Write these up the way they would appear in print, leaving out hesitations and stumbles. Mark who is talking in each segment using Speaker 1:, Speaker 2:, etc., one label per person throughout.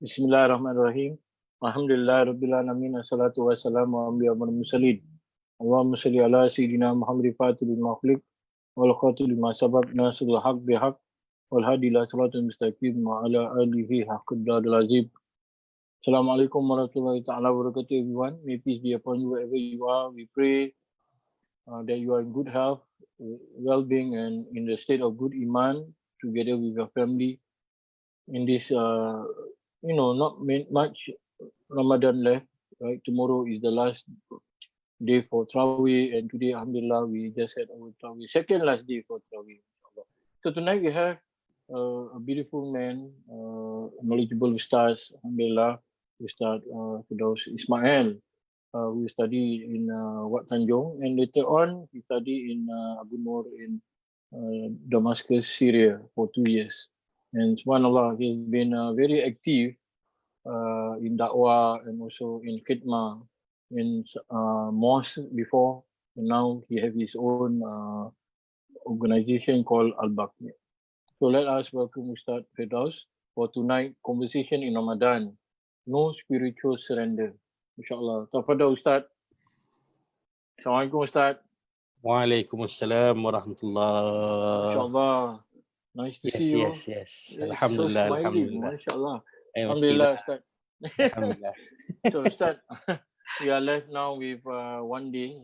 Speaker 1: Bismillahirrahmanirrahim. Alhamdulillah Rabbil Alamin. Assalatu wassalamu ala anbiya wal mursalin. Allahumma salli ala Sayyidina Muhammad Fatihil Mawfiq wal Qatil lima sabab nasrul haq bihaq wal hadi ila siratal mustaqim wa ala alihi haqqad azim. Assalamualaikum warahmatullahi ta'ala wabarakatuh everyone. May peace be upon you wherever you are. We pray that you are in good health, well-being and in the state of good iman together with your family in this not much Ramadan left, right? Tomorrow is the last day for Trawih, and today, Alhamdulillah, we just had our Trawih, second last day for Trawih. So tonight we have a beautiful man, knowledgeable Ustaz, Alhamdulillah, Ustaz Firdaus Ismail, who studied in Wat Tanjung, and later on he studied in Abu Nur in Damascus, Syria for 2 years. And subhanAllah, he's been very active in da'wah and also in khidmah in mosque before, and now he have his own organization called Al-Baqi. So let us welcome Ustaz Firdaus for tonight conversation in Ramadan. No spiritual surrender. InsyaAllah. Tafadhal Ustaz. Assalamualaikum Ustaz.
Speaker 2: Waalaikumsalam warahmatullah.
Speaker 1: InsyaAllah. Nice to see you.
Speaker 2: Yes.
Speaker 1: So
Speaker 2: Alhamdulillah,
Speaker 1: smiling,
Speaker 2: alhamdulillah.
Speaker 1: MashaAllah. Alhamdulillah, Ustaz.
Speaker 2: Alhamdulillah.
Speaker 1: So Ustaz, we are left now with 1 day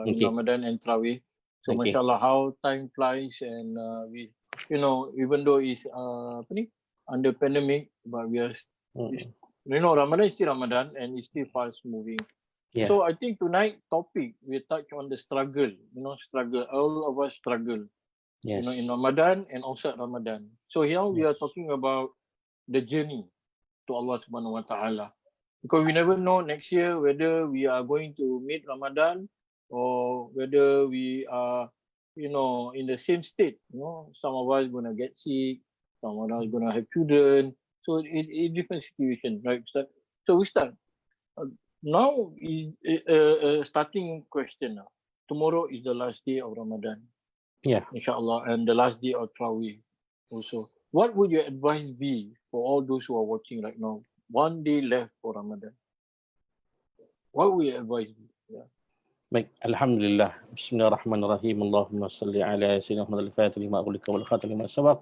Speaker 1: in
Speaker 2: Okay.
Speaker 1: Ramadan and Trawih. So
Speaker 2: Okay.
Speaker 1: MashaAllah, how time flies, and we, even though it's under pandemic, but we are, Ramadan is still Ramadan and it's still fast moving.
Speaker 2: Yeah.
Speaker 1: So I think tonight topic we touch on the struggle. Struggle. All of us struggle.
Speaker 2: Yes.
Speaker 1: In Ramadan and outside Ramadan. So here we are talking about the journey to Allah Subhanahu Wa Taala, because we never know next year whether we are going to meet Ramadan or whether we are, in the same state. Some of us gonna get sick, some of us gonna have children. So it different situation, right, Ustaz? So Ustaz, now is starting question now. Tomorrow is the last day of Ramadan.
Speaker 2: Yeah.
Speaker 1: InsyaAllah, and the last day of Trawih also. What would your advice be for all those who are watching right now? 1 day left for Ramadan. What would your advice be? Yeah.
Speaker 2: Baik, alhamdulillah. Bismillahirrahmanirrahim. Allahumma salli ala sayyidina Muhammad al-Fatih lima aghlika wal khatam lima sabaq.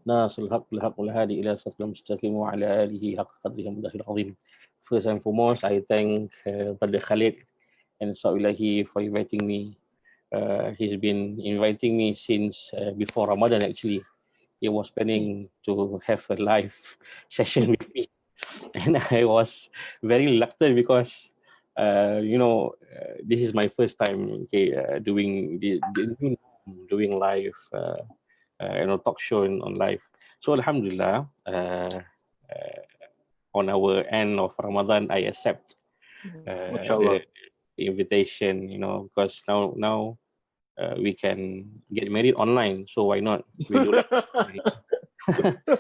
Speaker 2: Nasrul haq bil haq wal hadi ila siratal mustaqim wa ala alihi haqqa qadrihi mudahil azim. First and foremost, I thank Brother Khalid and Sa'ilahi for inviting me. He's been inviting me since before Ramadan actually. He was planning to have a live session with me, and I was very reluctant because this is my first time doing live talk show on live. So alhamdulillah, on our end of Ramadan I accept the invitation, because now we can get married online, so why not we do that?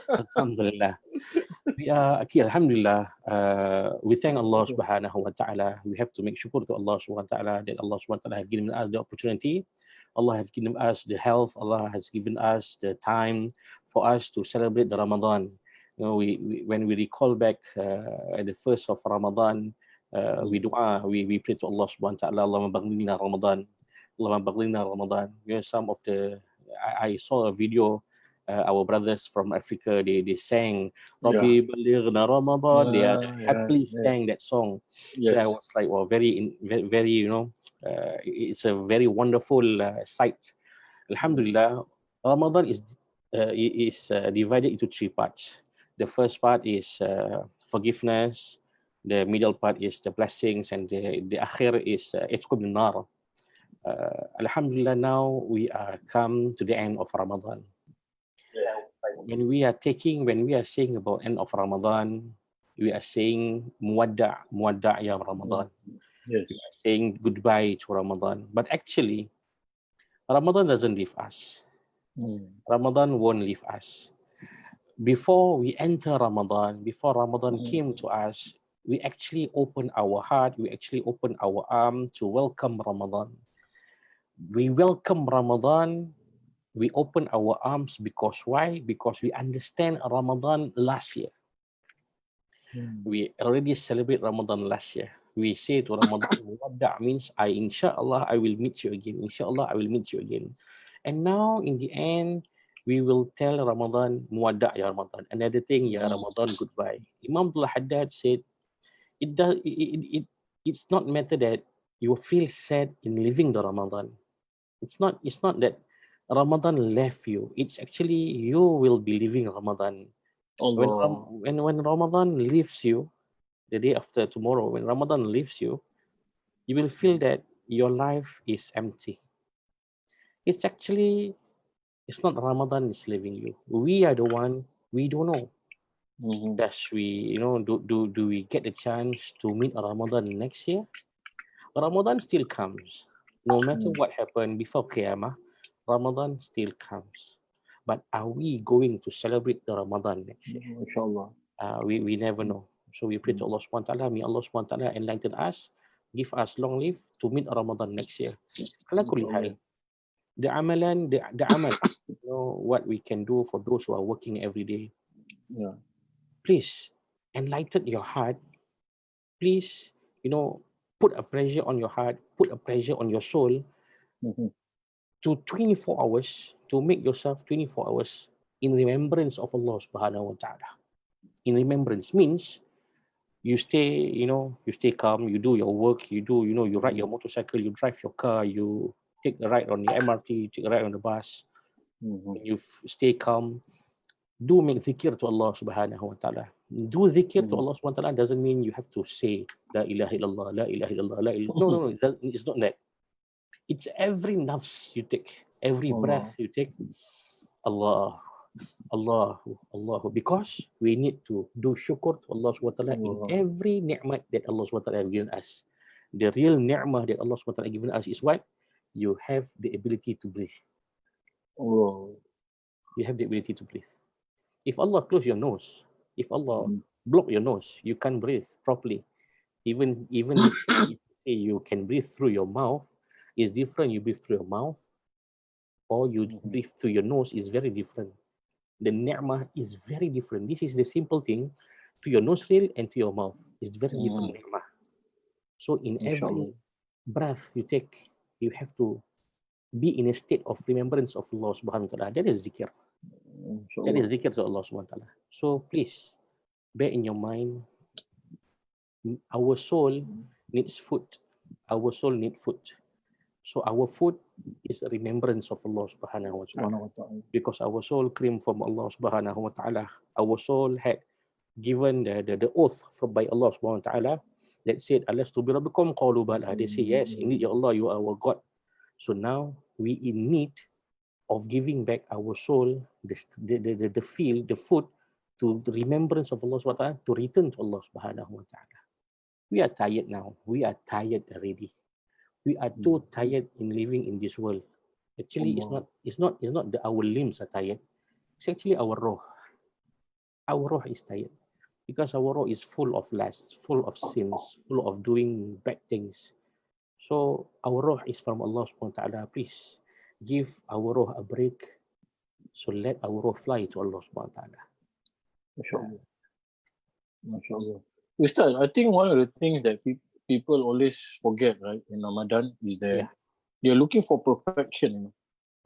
Speaker 2: Alhamdulillah. We are alhamdulillah, we thank Allah subhanahu wa ta'ala. We have to make shukr to Allah subhanahu wa ta'ala that Allah subhanahu wa ta'ala has given us the opportunity. Allah has given us the health. Allah has given us the time for us to celebrate the Ramadan. We when we recall back at the first of Ramadan, we dua, we pray to Allah subhanahu wa ta'ala, Allahumma baghlina Ramadan, Allahumma baghlina Ramadan. Some of the I saw a video. Our brothers from Africa, they sang Rabbi Balighna Ramadan. They are happily sang that song.
Speaker 1: Yes.
Speaker 2: So I was like, well, very, it's a very wonderful sight. Alhamdulillah, Ramadan is divided into 3 parts. The first part is forgiveness. The middle part is the blessings, and the akhir is itqu min nar. Alhamdulillah, now we are come to the end of Ramadan. When we are saying about end of Ramadan, we are saying muwadda' ya Ramadan.
Speaker 1: Yes.
Speaker 2: We are saying goodbye to Ramadan. But actually, Ramadan doesn't leave us. Ramadan won't leave us. Before we enter Ramadan, before Ramadan came to us, we actually open our heart, we actually open our arm to welcome Ramadan. We welcome Ramadan. We open our arms because why? Because we understand Ramadan last year. We already celebrate Ramadan last year. We say to Ramadan, Muwadda' means inshallah, I will meet you again. Inshallah, I will meet you again. And now, in the end, we will tell Ramadan, Muwadda' ya Ramadan. Another thing, ya Ramadan, goodbye. Imam Abdullah Haddad said, it's not matter that you feel sad in leaving the Ramadan. It's not that Ramadan left you. It's actually you will be leaving Ramadan.
Speaker 1: Allah.
Speaker 2: When Ramadan leaves you, the day after tomorrow, when Ramadan leaves you, you will feel that your life is empty. It's not Ramadan is leaving you. We are the one, we don't know. Does we, do we get a chance to meet Ramadan next year? Ramadan still comes. No matter what happened before Qiyamah, Ramadan still comes. But are we going to celebrate the Ramadan next year?
Speaker 1: Inshallah.
Speaker 2: We never know. So we pray to Allah subhanahu wa ta'ala, may Allah subhanahu wa ta'ala enlighten us, give us long life to meet Ramadan next year. Ala kulli hal, the amalan, the amal, what we can do for those who are working every day.
Speaker 1: Yeah.
Speaker 2: Please enlighten your heart. Please, put a pressure on your heart, put a pressure on your soul to 24 hours, to make yourself 24 hours in remembrance of Allah subhanahu wa ta'ala. In remembrance means you stay calm, you do your work, you ride your motorcycle, you drive your car, you take a ride on the MRT, take a ride on the bus, you stay calm. Do make dhikr to Allah subhanahu wa ta'ala. Do dhikr to Allah subhanahu wa ta'ala doesn't mean you have to say La ilaha illallah, La ilaha illallah, La ilaha. No, it's not that. It's every nafs you take, every breath you take. Allah, because we need to do shukr to Allah subhanahu wa ta'ala in every ni'mat that Allah subhanahu wa ta'ala has given us. The real ni'mah that Allah subhanahu wa ta'ala has given us is what? You have the ability to breathe. You have the ability to breathe. If Allah close your nose, if Allah block your nose, you can't breathe properly. Even if you can breathe through your mouth, it's different. You breathe through your mouth or you breathe through your nose is very different. The ni'mah is very different. This is the simple thing to your nostril and to your mouth. It's very different ni'mah. So in every breath you take, you have to be in a state of remembrance of Allah subhanahu wa ta'ala. That is zikr. That is zikr to Allah subhanahu wa ta'ala. So please bear in your mind, our soul needs food. Our soul needs food. So our food is a remembrance of Allah subhanahu wa ta'ala. Because our soul came from Allah subhanahu wa ta'ala. Our soul had given the oath by Allah subhanahu wa ta'ala that said, Alastu bi rabbikum qalu bala. They say, yes, indeed, Ya Allah, you are our God. So now we in need of giving back our soul, the feel, the food, to the remembrance of Allah subhanahu wa ta'ala, to return to Allah subhanahu wa ta'ala. We are tired now. We are tired already. We are too tired in living in this world. Actually, it's not that our limbs are tired. It's actually our roh. Our roh is tired because our roh is full of lust, full of sins, full of doing bad things. So our roh is from Allah subhanahu wa ta'ala. Please give our roh a break. So let our roh fly to Allah subhanahu wa ta'ala.
Speaker 1: MashaAllah. MashaAllah. Ustaz, I think one of the things that people always forget, right, in Ramadan is that they're looking for perfection.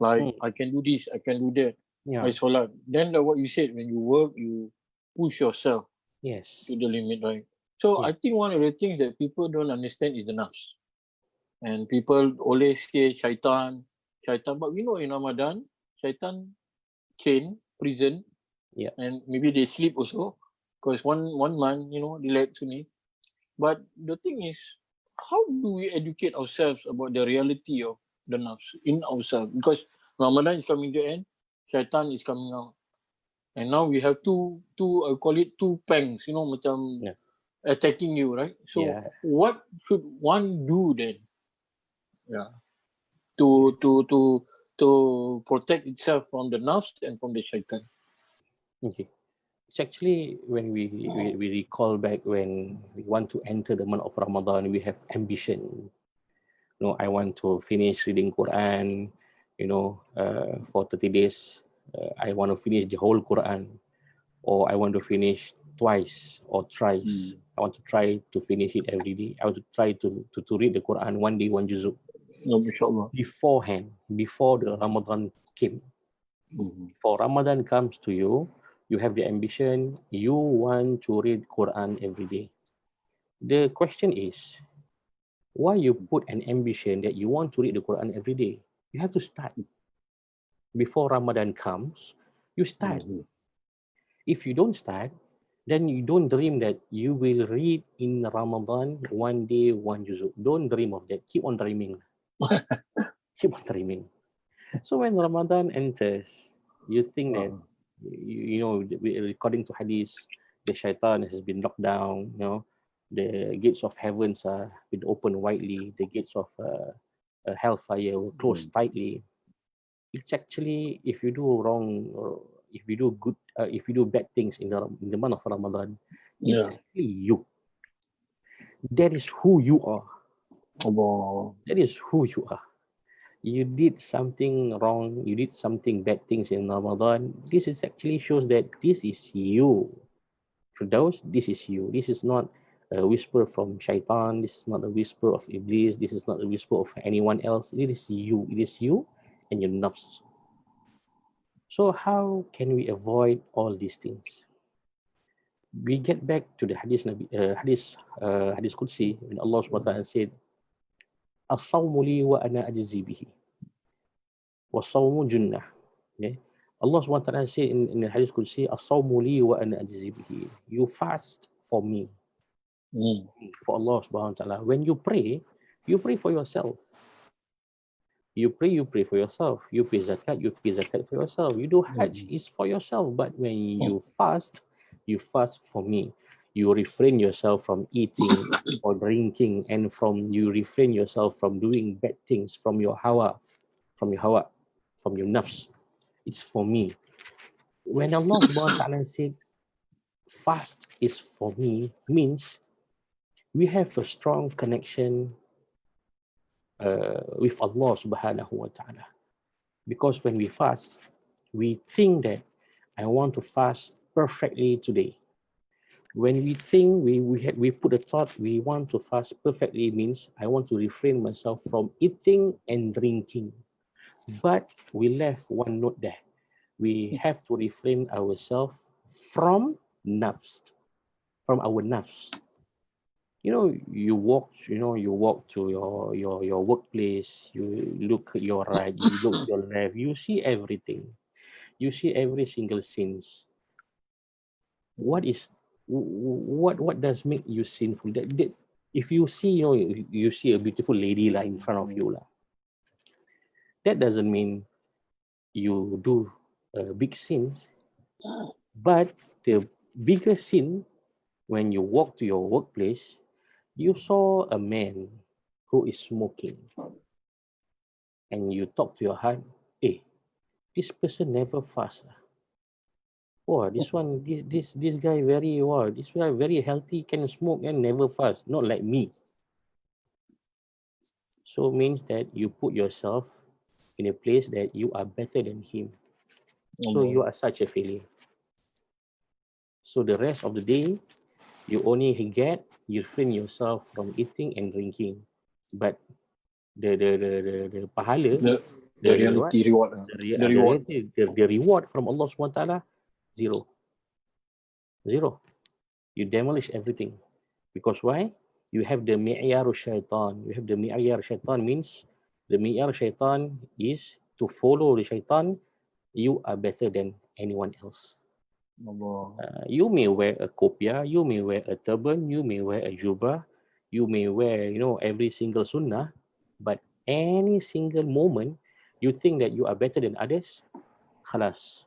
Speaker 1: Like, I can do this, I can do that. I salat. Then what you said, when you work, you push yourself to the limit, right? So I think one of the things that people don't understand is the nafs. And people always say shaitan. But we know in Ramadan, shaitan chain, prison, and maybe they sleep also. Because one month, relax only. But the thing is, how do we educate ourselves about the reality of the nafs in ourselves? Because Ramadan is coming to end, shaitan is coming out. And now we have two I call it two pangs, macam attacking you, right? So what should one do then? To protect itself from the nafs and from the shaitan.
Speaker 2: Okay. It's actually when we recall back when we want to enter the month of Ramadan, we have ambition. I want to finish reading Quran, for 30 days. I want to finish the whole Quran, or I want to finish twice or thrice. I want to try to finish it every day. I want to try to read the Quran one day, one juzuk.
Speaker 1: Inshallah.
Speaker 2: Beforehand, before the Ramadan came. Before Ramadan comes to you, you have the ambition, you want to read Quran every day. The question is, why you put an ambition that you want to read the Quran every day? You have to start. Before Ramadan comes, you start. If you don't start, then you don't dream that you will read in Ramadan one day, one juzuk. Don't dream of that. Keep on dreaming. Keep on dreaming. So when Ramadan enters, you think that, according to hadith, the shaitan has been locked down, the gates of heavens are been opened widely, the gates of hellfire were closed tightly. It's actually, if you do wrong, or if you do good, if you do bad things in the month of Ramadan, it's actually you. That is who you are. That is who you are. You did something wrong, you did something bad things in Ramadan. This is actually shows that this is you. Firdaus, this is you. This is not a whisper from shaitan. This is not a whisper of Iblis. This is not a whisper of anyone else. It is you. It is you and your nafs. So how can we avoid all these things? We get back to the hadith Qudsi, when Allah subhanahu wa ta'ala said, "As-sawmu li wa ana ajzi bihi. Was-sawmu junnah." Okay? Allah subhanahu wa ta'ala said in the hadith Qudsi, "As-sawmu li wa ana ajzi bihi." You fast for me. For Allah subhanahu wa ta'ala. When you pray for yourself. You pray for yourself. You pay zakat for yourself. You do hajj, is for yourself. But when you fast for me. You refrain yourself from eating or drinking, and you refrain yourself from doing bad things from your hawa, from your nafs. It's for me. When Allah subhanahu wa ta'ala said, fast is for me, means we have a strong connection with Allah subhanahu wa ta'ala. Because when we fast, we think that I want to fast perfectly today. When we think, we put a thought, we want to fast perfectly, means I want to refrain myself from eating and drinking. But we left one note there. We have to refrain ourselves from nafs, from our nafs. You walk to your workplace, you look at your right, you look to your left, you see everything. You see every single sins. What does make you sinful? That if you see, you see a beautiful lady in front of you, that doesn't mean you do big sins. But the bigger sin, when you walk to your workplace, you saw a man who is smoking, and you talk to your heart, hey, this person never fast. This guy very healthy, can smoke and never fast, not like me. So means that you put yourself in a place that you are better than him. So you are such a failure. So the rest of the day, you only you refrain yourself from eating and drinking. But the pahala,
Speaker 1: the reality reward.
Speaker 2: The reward from Allah subhanahu wa ta'ala, zero. You demolish everything. Because why? You have the mi'yar shaitan. You have the mi'yar shaitan, means the mi'yar shaitan is to follow the shaitan. You are better than anyone else. You may wear a kopiah, you may wear a turban, you may wear a jubah, you may wear, every single sunnah, but any single moment you think that you are better than others, khalas,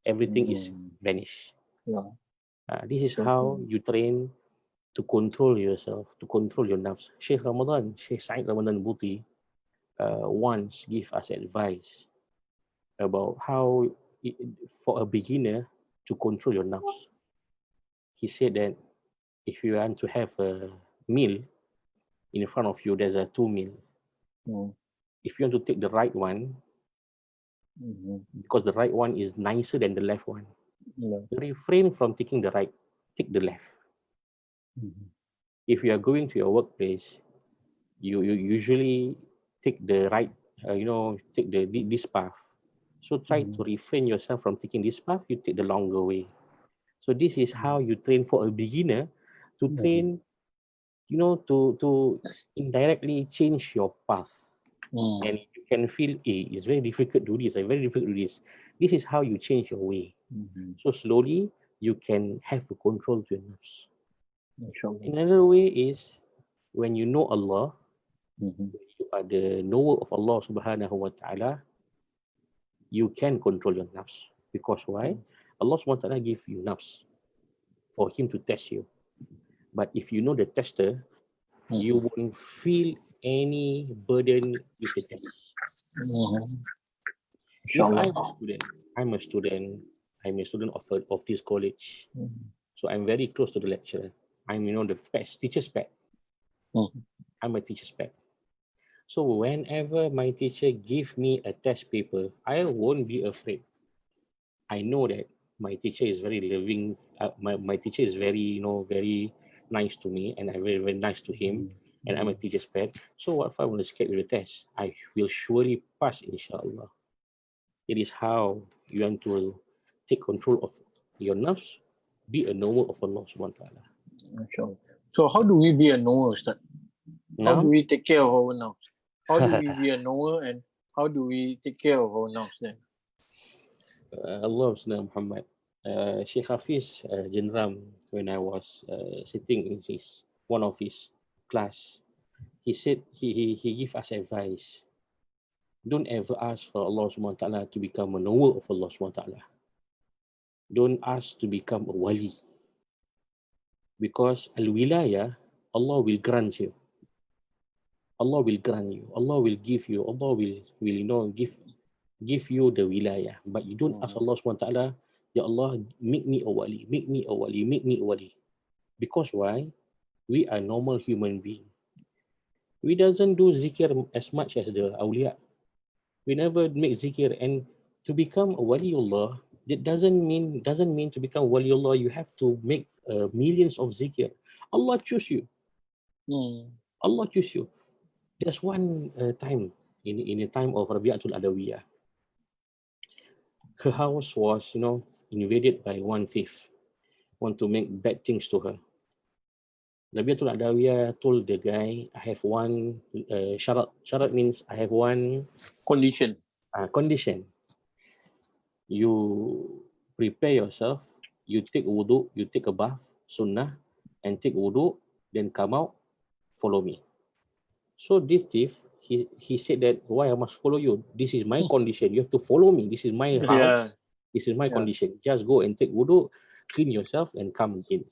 Speaker 2: everything is vanished. This is how you train to control yourself, to control your nafs. Sheikh Said Ramadan Buti once give us advice about how, for a beginner, to control your nafs. He said that if you want to have a meal in front of you, there's a two meal. If you want to take the right one, because the right one is nicer than the left one, refrain from taking the right. take the left.
Speaker 1: Mhm.
Speaker 2: If you are going to your workplace, you usually take the right, take this path. So try to
Speaker 1: Mhm.
Speaker 2: refrain yourself from taking this path. You take the longer way. So this is how
Speaker 1: Mhm.
Speaker 2: you train for a beginner to
Speaker 1: Mhm.
Speaker 2: train, to indirectly change your path. And you can feel, it's very difficult to do this, very difficult to do this. This is how you change your way.
Speaker 1: Mhm.
Speaker 2: So slowly you can have a control to your nafs.
Speaker 1: Inshallah.
Speaker 2: Another way is when you know Allah,
Speaker 1: Mhm.
Speaker 2: you are the knower of Allah subhanahu wa ta'ala, you can control your nafs. Because why? Allah subhanahu wa ta'ala give you nafs for him to test you. But if you know the tester, you
Speaker 1: Mhm.
Speaker 2: won't feel any burden with the test.
Speaker 1: Mhm.
Speaker 2: If
Speaker 1: Inshallah.
Speaker 2: I'm a student, I'm a student of this college.
Speaker 1: Mhm.
Speaker 2: So I'm very close to the lecturer. I'm, the best, teacher's pet.
Speaker 1: Mhm.
Speaker 2: I'm a teacher's pet. So whenever my teacher give me a test paper, I won't be afraid. I know that my teacher is very loving. My teacher is very, very nice to me, and I'm very, very nice to him. And I'm a
Speaker 1: Mhm.
Speaker 2: teacher's pet. So what if I want to scared with the test? I will surely pass, inshallah. It is how you want to take control of your nafs, be a knower of Allah subhanahu wa ta'ala.
Speaker 1: Inshallah. So how do we be a knower, Ustaz? How do
Speaker 2: Now,
Speaker 1: we take care of our nafs? How do we be a knower, and how do we take care of our nafs then?
Speaker 2: Allah Muhammad. Sheikh Hafiz Jinram, when I was sitting in one of his class, he said he give us advice. Don't ever ask for Allah subhanahu wa ta'ala to become a knower of Allah subhanahu wa ta'ala. Don't ask to become a wali. Because al-wilayah, Allah will grant you. Allah will grant you. Allah will give you. Allah will give you the wilayah. But you don't ask Allah subhanahu wa ta'ala, Ya Allah, make me a wali, make me a wali, make me a wali. Because why? We are normal human being. We doesn't do zikir as much as the awliya. We never make zikir. And to become a waliullah, that doesn't mean to become waliullah, you have to make millions of zikir. Allah choose you.
Speaker 1: Mm.
Speaker 2: Allah choose you. There's one time in the time of Rabi'atul Adawiyah. Her house was, invaded by one thief, want to make bad things to her. Rabi'atul Adawiyah told the guy, I have one syarat. Syarat means I have one
Speaker 1: Condition.
Speaker 2: condition. You prepare yourself, you take wudu, you take a bath, sunnah, and take wudu, then come out, follow me. So this thief, he said that, why I must follow you? This is my condition. You have to follow me. This is my
Speaker 1: Yeah.
Speaker 2: house. This is my
Speaker 1: Yeah.
Speaker 2: condition. Just go and take wudu, clean yourself, and come again.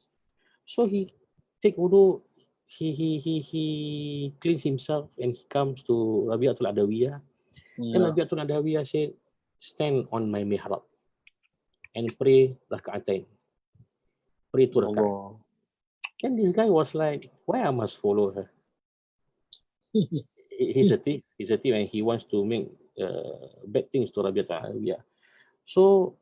Speaker 2: So he take wudu, he cleans himself, and he comes to Rabi'atul Adawiyah. And
Speaker 1: Yeah.
Speaker 2: Rabi'atul Adawiyah said, stand on my mihrab and pray raka'atain. Pray 2 rakaat.
Speaker 1: Allah.
Speaker 2: And this guy was like, why I must follow her? He's a thief. He's a thief, and he wants to make bad things to Rabi'atul Adawiyah. So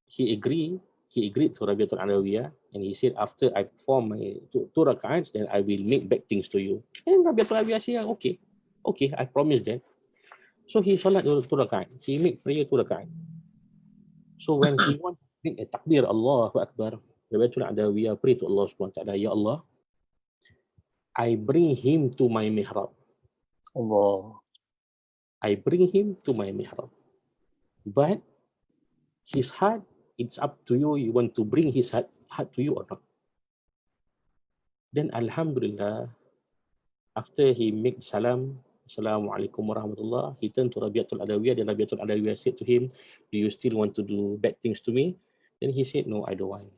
Speaker 2: he agreed. He agreed to Rabi'atul Adawiyah, and he said, after I perform my two rakats, then I will make bad things to you. And Rabi'atul Adawiyah said, okay, I promise that. So he salat 2 rakaat. He make prayer 2 rakaat. So when he want to make a takbir, Allahu Akbar, Rabi'atul Adawiyah pray to Allah subhanahu wa ta'ala, Ya Allah, I bring him to my mihrab.
Speaker 1: Allah.
Speaker 2: I bring him to my mihrab. But his heart, it's up to you. You want to bring his heart to you or not? Then Alhamdulillah, after he make salam, Assalamualaikum warahmatullah, he turned to Rabi'atul Adawiyah. Then Rabi'atul Adawiyah said to him, do you still want to do bad things to me? Then he said, no, I don't want.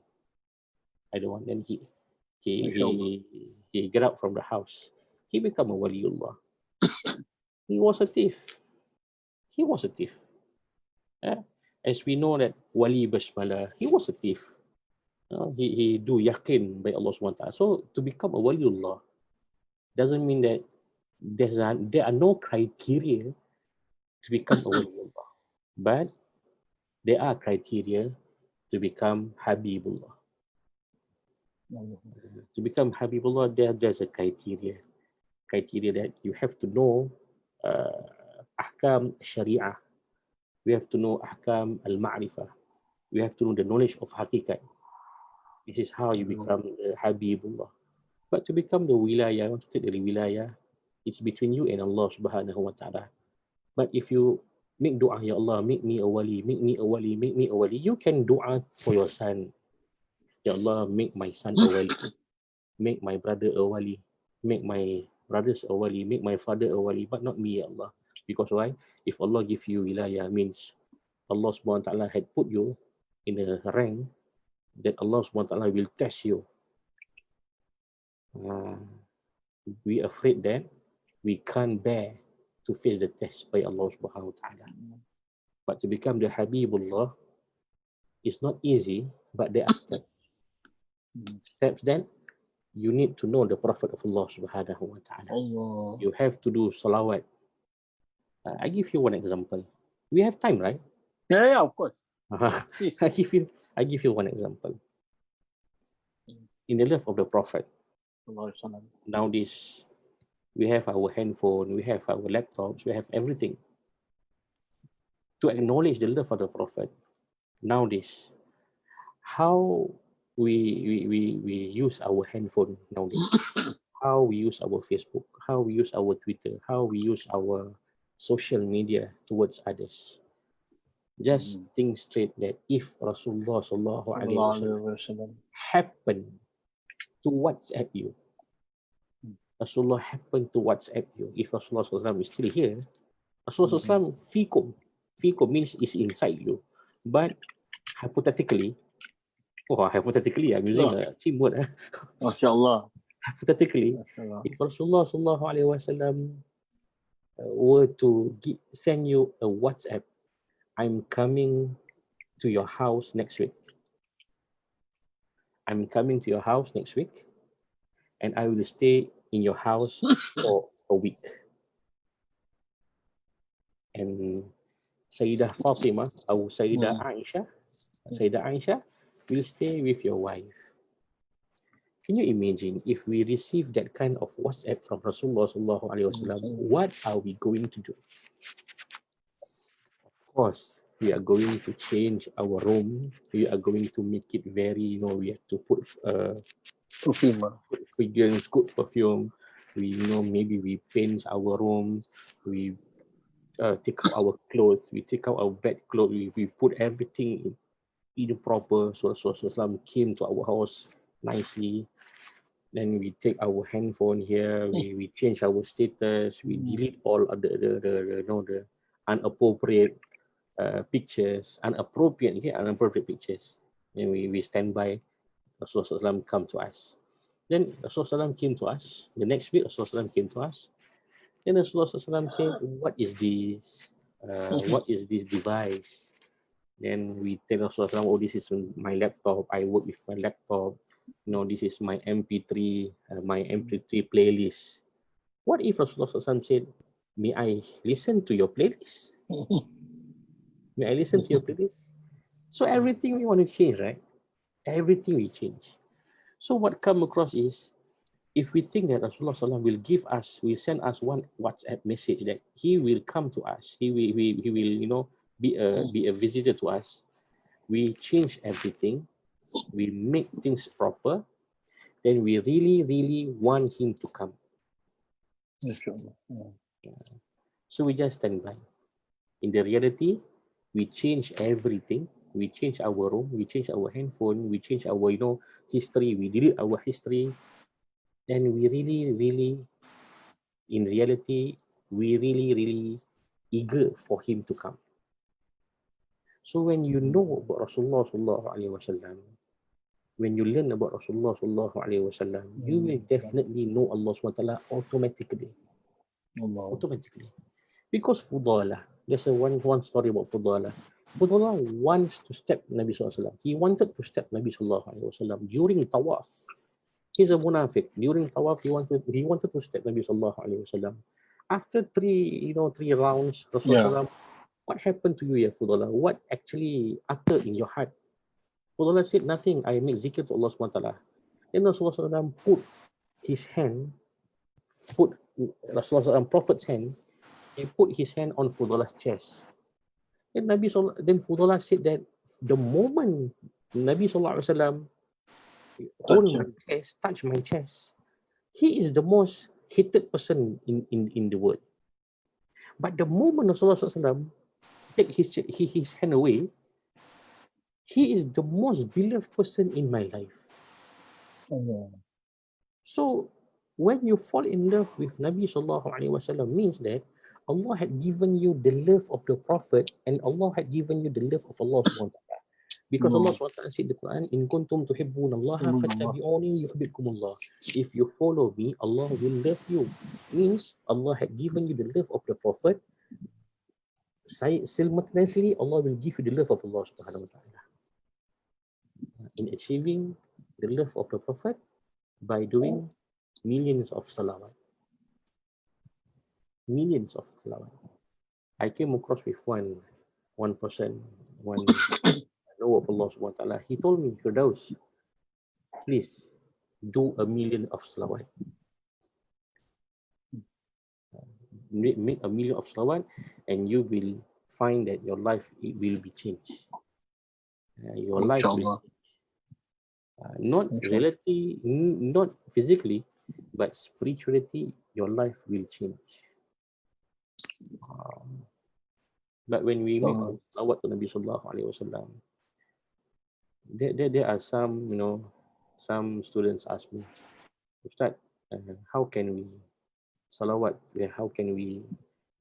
Speaker 2: I don't want. Then he
Speaker 1: Mashallah.
Speaker 2: get out from the house. He become a waliullah. He was a thief. He was a thief. Yeah? As we know that Wali Basmala, he was a thief. He do yakin by Allah SWT. So to become a waliullah doesn't mean that there are no criteria to become a waliullah. But there are criteria to become Habibullah. To become Habibullah, there's a criteria that you have to know ahkam sharia. We have to know ahkam al-ma'rifah. We have to know the knowledge of hakikat. This is how you become the Habibullah. But to become the wilayah, want to take the wilayah, it's between you and Allah subhanahu wa ta'ala. But if you make dua, Ya Allah, make me a wali, make me a wali, make me a wali, you can dua for your son. Ya Allah, make my son a wali, make my brother a wali, make my brothers a wali, make my father a wali, but not me, Ya Allah. Because why? If Allah give you wilayah, means Allah subhanahu wa ta'ala had put you in a rank that Allah subhanahu wa ta'ala will test you. We afraid that we can't bear to face the test by Allah subhanahu wa ta'ala. But to become the Habibullah is not easy, but there are steps. Steps that you need to know the Prophet of Allah subhanahu wa ta'ala. You have to do salawat. I give you one example. We have time, right?
Speaker 1: Yeah, of course.
Speaker 2: I give you one example. In the life of the Prophet, nowadays we have our handphone, we have our laptops, we have everything. To acknowledge the love of the Prophet, nowadays, how we use our handphone nowadays, how we use our Facebook, how we use our Twitter, how we use our social media towards others. Just think straight that if Rasulullah sallallahu alaihi wasallam happened to WhatsApp you, Rasulullah happened to WhatsApp you, if Rasulullah sallallahu alaihi wasallam is still here, Rasulullah sallallahu alaihi wasallam fikum means is inside you. But hypothetically, I'm using a team word.
Speaker 1: MashaAllah.
Speaker 2: Hypothetically, if Rasulullah sallallahu alaihi wasallam were to send you a WhatsApp, I'm coming to your house next week. I'm coming to your house next week, and I will stay in your house for a week. And Sayyidah Fatima or Sayyidah Aisha will stay with your wife. Can you imagine if we receive that kind of WhatsApp from Rasulullah sallallahu alaihi wasallam? What are we going to do? Of course, we are going to change our room. We are going to make it very, we have to put fragrance, good perfume. Maybe we paint our room. We take out our clothes. We take out our bed clothes. We put everything in proper. So Rasulullah came to our house nicely. Then we take our handphone here. We change our status. We delete all the inappropriate pictures, inappropriate pictures. And we stand by. Rasulullah come to us. Then Rasulullah came to us. The next week, Rasulullah came to us. Then Rasulullah said, "What is this? What is this device?" Then we tell Rasulullah, "Oh, this is my laptop. I work with my laptop. This is my MP3, my MP3 playlist." What if Rasulullah said, "May I listen to your playlist? May I listen to your playlist?" So everything we want to change, right? Everything we change. So what come across is, if we think that Rasulullah will send us one WhatsApp message that he will come to us, he will be a visitor to us. We change everything, we make things proper, then we really want him to come. So we just stand by. In the reality, we change everything. We change our room, we change our handphone, we change our history, we delete our history. And we really, in reality, we really eager for him to come. So when you know about Rasulullah sallallahu alaihi wasallam, when you learn about Rasulullah sallallahu alaihi wasallam, you will definitely know Allah subhanahu wa ta'ala automatically. Because Fudala, there's one story about Fudala. Fudala wants to step Nabi sallallahu alaihi wasallam. He wanted to step Nabi sallallahu alaihi wasallam during tawaf. He's a munafiq. During tawaf, he wanted to step Nabi sallallahu alaihi wasallam. After three rounds, Rasulullah, what happened to you, ya Fudala? What actually uttered in your heart? Fudala said, nothing. I make zikr to Allah subhanahu wa ta'ala. Then Rasulullah SAW put his hand, put Rasulullah SAW, Prophet's hand, he put his hand on Fudalah's chest. Then Fudallah said that the moment Nabi SAW hold my chest, touch my chest, he is the most hated person in the world. But the moment Rasulullah SAW take his hand away, he is the most beloved person in my life. So when you fall in love with Nabi Sallallahu Alaihi Wasallam means that Allah had given you the love of the Prophet and Allah had given you the love of Allah SWT. Because Allah SWT said in the Quran, "In kuntum tuhibbuna Allah fattabi'uni yuhibbukumullah." If you follow me, Allah will love you. Means Allah had given you the love of the Prophet. Simultaneously, Allah will give you the love of Allah Subhanahu wa Taala. In achieving the love of the Prophet by doing millions of salawat. Millions of salawat. I came across with one person, one know of Allah Subhanahu wa Taala. He told me, Firdaus, please do 1,000,000 of salawat. Make 1,000,000 of salawat, and you will find that your life will be changed. Your life will not reality, not physically, but spirituality, your life will change. But when we make salawat to Nabi Sallallahu Alaihi Wasallam, there are some, some students ask me, Ustaz, how can we salawat? How can we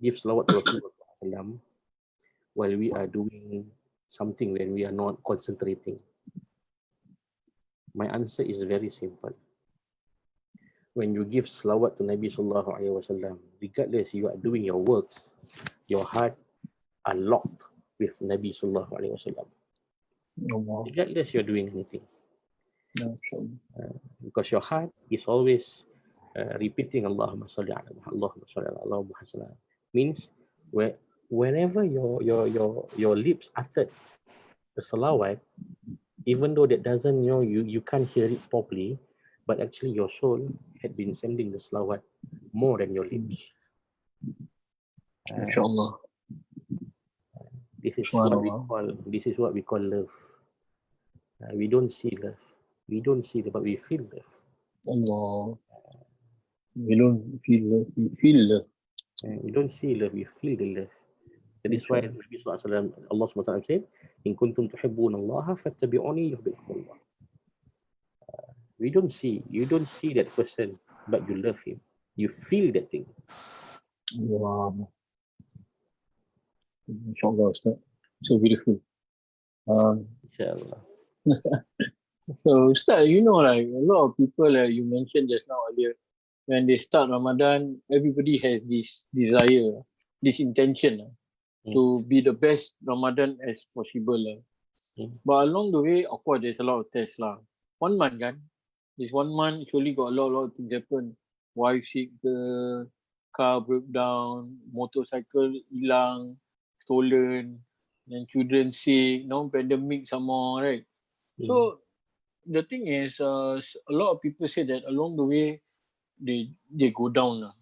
Speaker 2: give salawat to Rasulullah while we are doing something when we are not concentrating? My answer is very simple. When you give salawat to Nabi Sallallahu Alaihi Wasallam, regardless you are doing your works, your heart are locked with Nabi Sallallahu Alaihi Wasallam. Regardless you're doing anything. Because your heart is always repeating Allahumma salli ala Muhammad, Allahumma salli ala Allahumma salli. Means whenever your lips uttered the salawat, even though that doesn't, you can't hear it properly, but actually your soul had been sending the salawat more than your lips.
Speaker 1: Inshallah.
Speaker 2: This is what we call love. We don't see love. We don't see love, but we feel love.
Speaker 1: Allah. We don't feel love. We feel love.
Speaker 2: We don't see love. We feel the love. That is why Nabi Sallallahu Alaihi Wasallam, Allah SWT said, "In kuntum tuhibbuna Allah fattabi'uni yuhibbukumullah." You don't see that person, but you love him. You feel that thing.
Speaker 1: Wow. Inshallah, Ustaz. So beautiful.
Speaker 2: Inshallah.
Speaker 1: So, Ustaz, like a lot of people, like you mentioned just now earlier, when they start Ramadan, everybody has this desire, this intention to be the best Ramadan as possible. But along the way, of course, there's a lot of tests. 1 month, kan? This 1 month, surely got a lot of things happen. Wife sick, car broke down, motorcycle hilang, stolen, and children sick, now pandemic some more, right? So the thing is, a lot of people say that along the way, they go down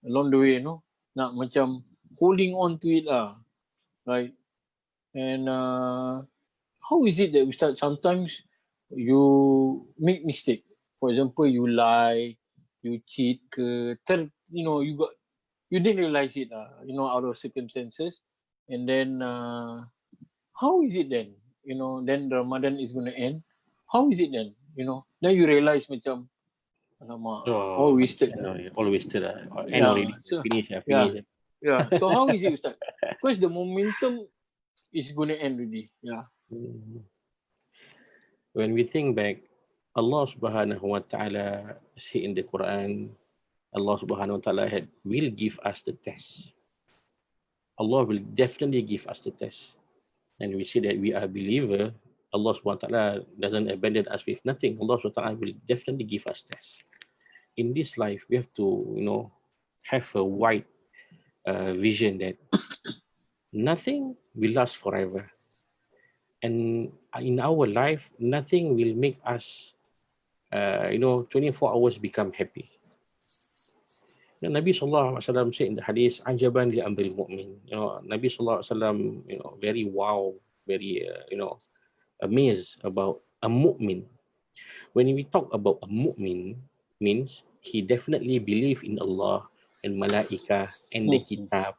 Speaker 1: along the way, nak macam holding on to it right? And how is it that we start? Sometimes you make mistake. For example, you lie, you cheat, you didn't realize it, out of circumstances. And then how is it then? Then Ramadan is going to end. How is it then? Then you realize macam, all wasted.
Speaker 2: All wasted. End already. Finish.
Speaker 1: Yeah. So how is it, Ustaz? Because the momentum is going to end already. Yeah.
Speaker 2: When we think back, Allah Subhanahu wa Ta'ala say in the Quran, Allah Subhanahu wa Ta'ala will give us the test. Allah will definitely give us the test. And we see that we are a believer, Allah Subhanahu wa Ta'ala doesn't abandon us with nothing. Allah Subhanahu wa Ta'ala will definitely give us test. In this life, we have to, have a wide vision that nothing will last forever. And in our life, nothing will make us 24 hours become happy. Nabi Sallallahu Alaihi Wasallam said in the hadith, "Ajaban li amril mu'min." Nabi Sallallahu Alaihi Wasallam, very wow, very amazed about a mu'min. When we talk about a mu'min, means he definitely believe in Allah and malaika and the kitab,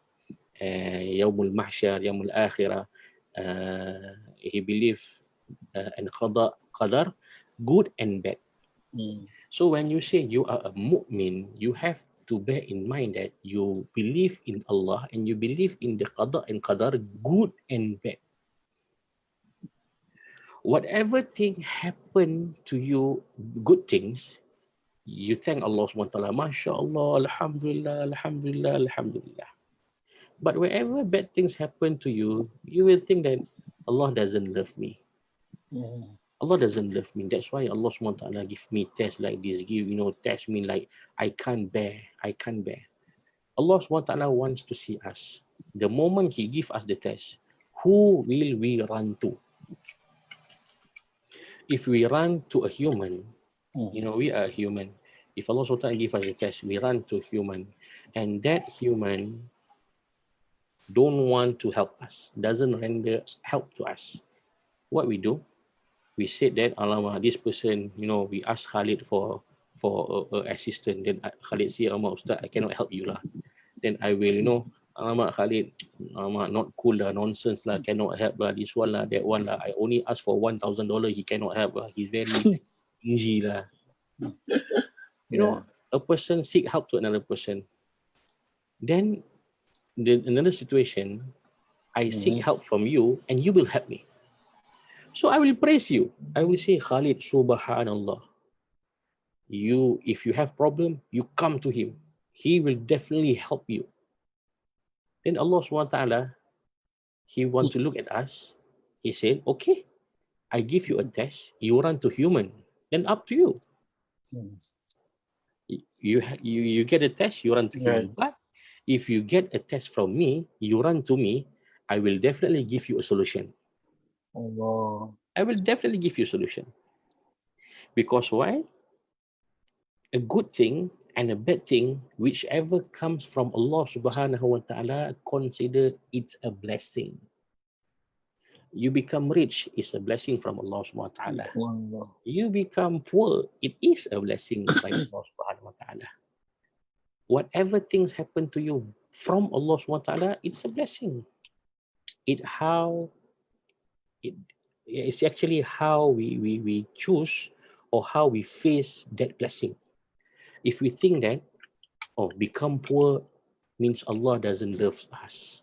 Speaker 2: Yawmul Mahsyar, Yawmul Akhirah. He believe in qadar, good and bad. So when you say you are a mu'min, you have to bear in mind that you believe in Allah and you believe in the qada and qadar, good and bad. Whatever thing happen to you, good things, you thank Allah SWT. MashaAllah, Alhamdulillah, Alhamdulillah, Alhamdulillah. But wherever bad things happen to you, you will think that Allah doesn't love me. Allah doesn't love me. That's why Allah SWT give me tests like this. Test me like I can't bear. Allah SWT wants to see us. The moment He give us the test, who will we run to? If we run to a human, we are human. If Allah SWT give us a test, we run to human, and that human don't want to help us, doesn't render help to us. What we do? We said that, alamak, this person, we ask Khalid for assistant. Then Khalid say, alamak, Ustaz, I cannot help you lah. Then I will, alamak, Khalid, alamak, not cool lah, nonsense lah, cannot help lah, this one lah, that one lah. I only ask for $1,000, he cannot help lah. He's very stingy lah. A person seek help to another person. Then another situation, I seek help from you and you will help me. So I will praise you. I will say, Khalid, Subhanallah. If you have problem, you come to him. He will definitely help you. Then Allah SWT, He want to look at us. He said, okay, I give you a test. You run to human. Then up to you. You get a test, you run to human. But if you get a test from me, you run to me, I will definitely give you a solution.
Speaker 1: Allah.
Speaker 2: I will definitely give you a solution. Because why? A good thing and a bad thing, whichever comes from Allah Subhanahu wa Ta'ala, consider it's a blessing. You become rich, it's a blessing from Allah Subhanahu wa Ta'ala. You become poor, it is a blessing by Allah Subhanahu wa Ta'ala. Whatever things happen to you from Allah Subhanahu wa Ta'ala, it's a blessing. It's actually how we choose or how we face that blessing. If we think that, become poor means Allah doesn't love us.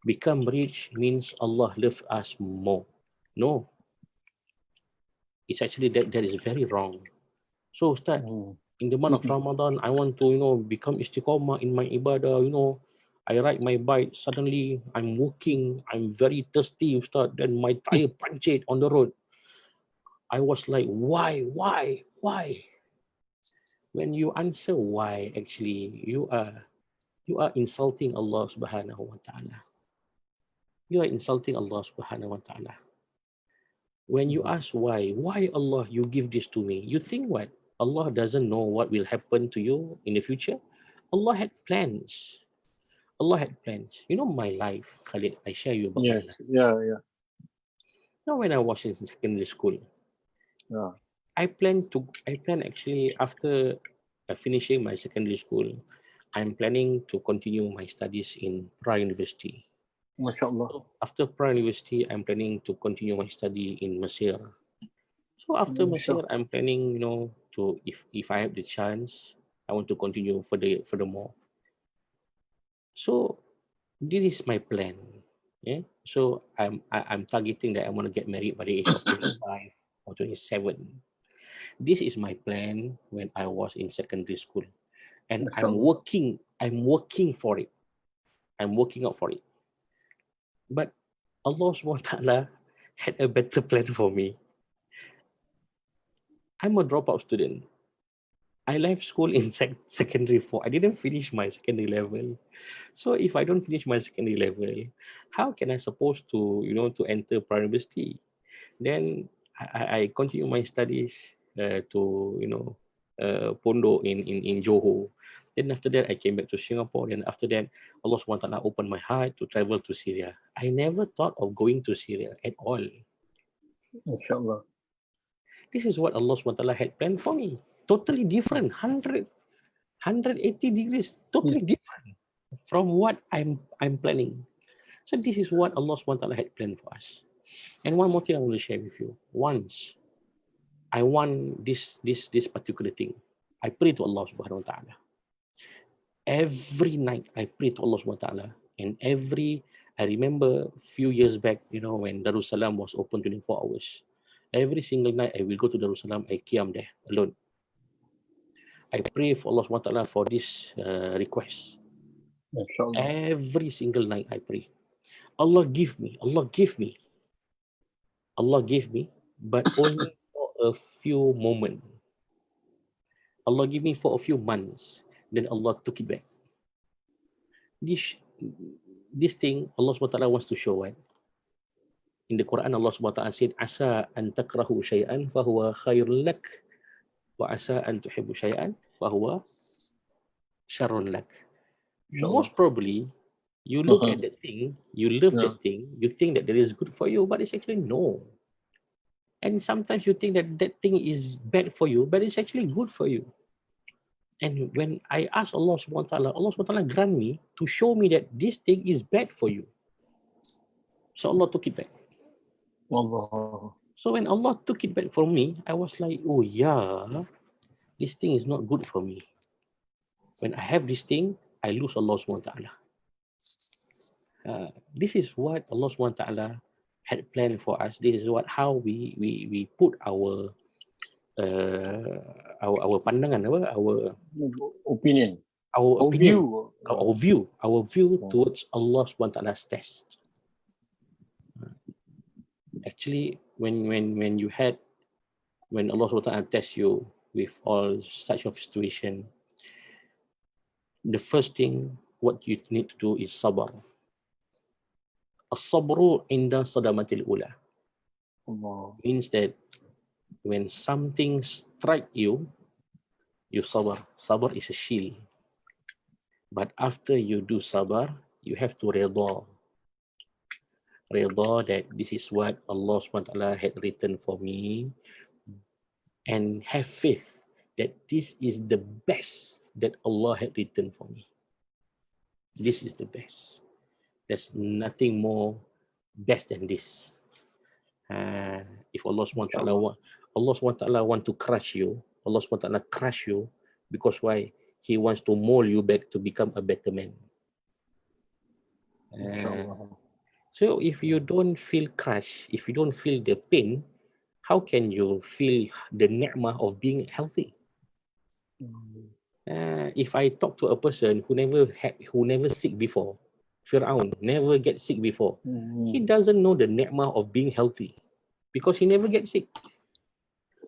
Speaker 2: Become rich means Allah loves us more. No. It's actually that is very wrong. So Ustaz, in the month of Ramadan, I want to, become istiqamah in my ibadah, I ride my bike, suddenly I'm walking, I'm very thirsty, Ustaz, then my tire punctured on the road. I was like, why? When you answer why, actually, you are insulting Allah Subhanahu wa Ta'ala. You are insulting Allah Subhanahu wa Ta'ala. When you ask why Allah, you give this to me, you think what? Allah doesn't know what will happen to you in the future? Allah had plans. My life, Khalid, I share you about my life.
Speaker 1: Yeah.
Speaker 2: When I was in secondary school, I plan actually after finishing my secondary school, I'm planning to continue my studies in Pra University.
Speaker 1: MashaAllah.
Speaker 2: So after Pra University, I'm planning to continue my study in Mesir. So after Mesir, I'm planning, to if I have the chance, I want to continue furthermore. So this is my plan. Yeah. So I'm targeting that I want to get married by the age of 25 or 27. This is my plan when I was in secondary school, and I'm working for it. I'm working out for it. But Allah SWT had a better plan for me. I'm a dropout student. I left school in secondary 4. I didn't finish my secondary level. So if I don't finish my secondary level, how can I supposed to, to enter primary university? Then I continue my studies to pondok in Johor. Then after that, I came back to Singapore. And after that, Allah SWT opened my heart to travel to Syria. I never thought of going to Syria at all.
Speaker 1: Inshallah.
Speaker 2: This is what Allah SWT had planned for me. Totally different, 180 degrees, totally different from what I'm planning. So this is what Allah SWT had planned for us. And one more thing I want to share with you. Once I want this particular thing, I pray to Allah Subhanahu Wa Taala. Every night I pray to Allah Subhanahu Wa Taala, and I remember a few years back, when Darussalam was open 24 hours. Every single night I will go to Darussalam, I qiyam there alone. I pray for Allah Subhanahu Wa Taala for this request.
Speaker 1: Inshallah.
Speaker 2: Every single night I pray. Allah give me, but only for a few moments. Allah give me for a few months, then Allah took it back. This thing Allah SWT wants to show what? In the Quran, Allah SWT said, Asa an takrahu shay'an fahuwa khairul lak, wa asa an tuhibbu shay'an fahuwa syarrun lak. Most probably, you look at that thing, you love that thing, you think that it is good for you, but it's actually no. And sometimes you think that that thing is bad for you, but it's actually good for you. And when I ask Allah SWT, Allah SWT grant me to show me that this thing is bad for you. So Allah took it back.
Speaker 1: Allah.
Speaker 2: So when Allah took it back from me, I was like, oh yeah, this thing is not good for me. When I have this thing, I lose Allah SWT. This is what Allah SWT had planned for us. This is how we put our pandangan, our
Speaker 1: opinion,
Speaker 2: our view towards Allah SWT test. Actually, when Allah SWT tests you with all such of situation, the first thing what you need to do is sabr. As-sabru inda sadamatil ula. Means that when something strike you, you sabr. Sabr is a shield. But after you do sabr, you have to redha. Redha that this is what Allah SWT had written for me, and have faith that this is the best that Allah had written for me. This is the best. There's nothing more best than this. If Allah SWT want to crush you, Allah SWT crush you because why? He wants to mold you back to become a better man. So if you don't feel crushed, if you don't feel the pain, how can you feel the ni'mah of being healthy? If I talk to a person who never sick before, Firdaus never get sick before, he doesn't know the ni'mah of being healthy because he never gets sick.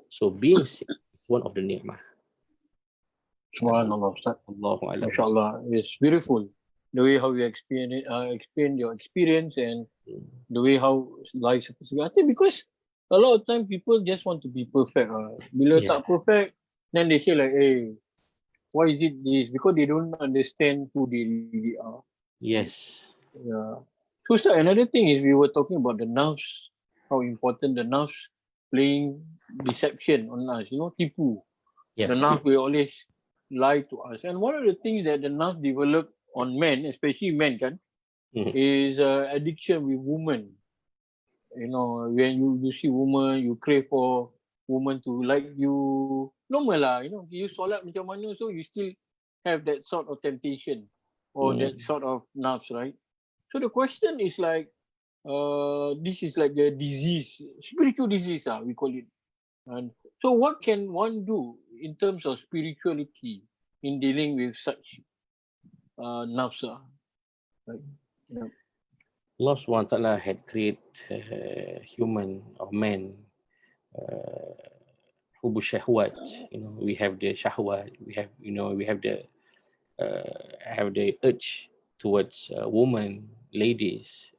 Speaker 2: So being sick is one of the ni'mah.
Speaker 1: Subhanallah, Ustaz. Inshallah, it's beautiful the way how you explain your experience and the way how life is supposed to be. I think because a lot of time people just want to be perfect. Bila tak perfect, then they say like, hey, why is it this? Because they don't understand who they really are.
Speaker 2: Yes.
Speaker 1: Yeah. So Ustaz, another thing is we were talking about the nerves, how important the nerves playing deception on us. Tipu. The nerve will always lie to us. And one of the things that the nerve develop on men, especially men, is addiction with women. When you see woman, you crave for woman to like you. Normal lah, you solat macam mana, so you still have that sort of temptation or that sort of nerves, right? So the question is like, this is like a disease, spiritual disease, we call it. And so what can one do in terms of spirituality in dealing with such nerves? Right? Yeah.
Speaker 2: Allah SWT had created human or man, hubu shahwat. We have the shahwat. We have the urge towards women, ladies,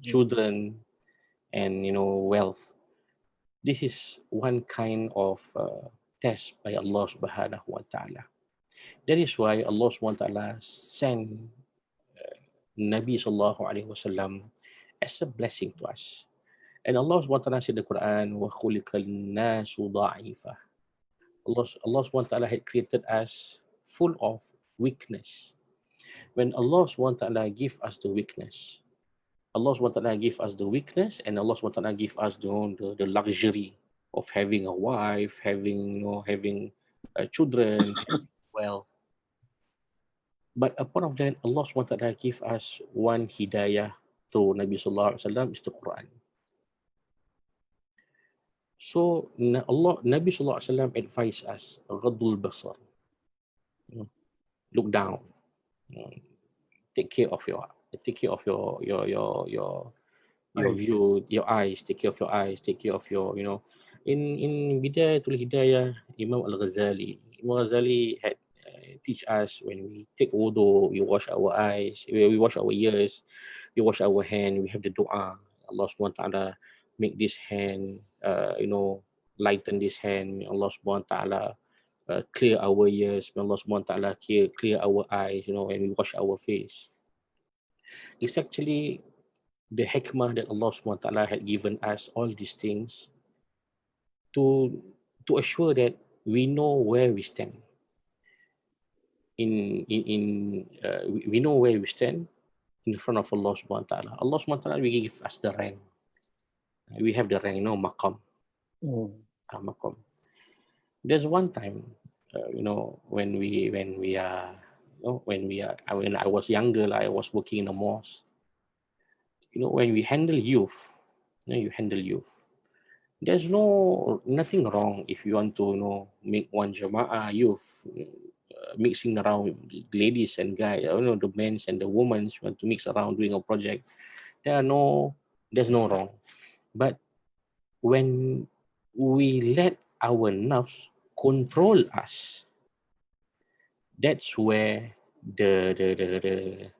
Speaker 2: children, and wealth. This is one kind of test by Allah Subhanahu wa Taala. That is why Allah Subhanahu wa Taala sent Nabi Sallallahu Alaihi Wasallam as a blessing to us. And Allah Subhanahu wa Taala said in the Quran, "Wa khuliqal nasu dha'ifa." Allah Subhanahu wa Taala had created us full of weakness. When Allah Subhanahu wa Taala give us the weakness, Allah SWT give us the weakness, and Allah SWT give us the luxury of having a wife, having having children, well. But apart of that, Allah SWT give us one hidayah through Nabi Sallallahu Alaihi Wasallam is the Quran. So Nabi Sallallahu Alaihi Wasallam advised us, "Ghadul basar," look down, take care of your view, your eyes, take care of your eyes, take care of your, in Bidayatul Hidayah, Imam Al-Ghazali had teach us when we take wudu, we wash our eyes, we wash our ears, we wash our hand, we have the dua. Allah Subhanahu wa Taala make this hand, lighten this hand. May Allah Subhanahu wa Taala clear our ears. May Allah Subhanahu wa Taala clear our eyes, when we wash our face. It's actually the hikmah that Allah Subhanahu wa Taala had given us all these things to assure that we know where we stand. We know where we stand in front of Allah Subhanahu wa Taala. Allah Subhanahu wa Taala will give us the rank. We have the rank, maqam. Maqam. There's one time, when I was younger, I was working in a mosque. When we handle youth, you handle youth. There's nothing wrong if you want to make one jama'ah youth, mixing around ladies and guys, the men and the women want to mix around doing a project. There's no wrong. But when we let our nafs control us, that's where the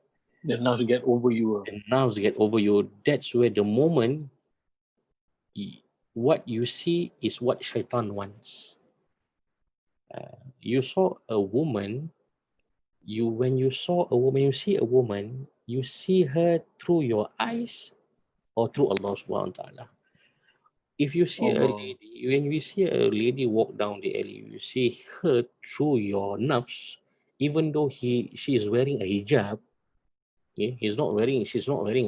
Speaker 1: nerves get over you.
Speaker 2: The nerves get over you. That's where the moment what you see is what shaitan wants. You saw a woman. When you see a woman, you see her through your eyes or through Allah Subhanahu wa Taala. If you see when we see a lady walk down the alley, you see her through your nafs, even though she is wearing a hijab. She's not wearing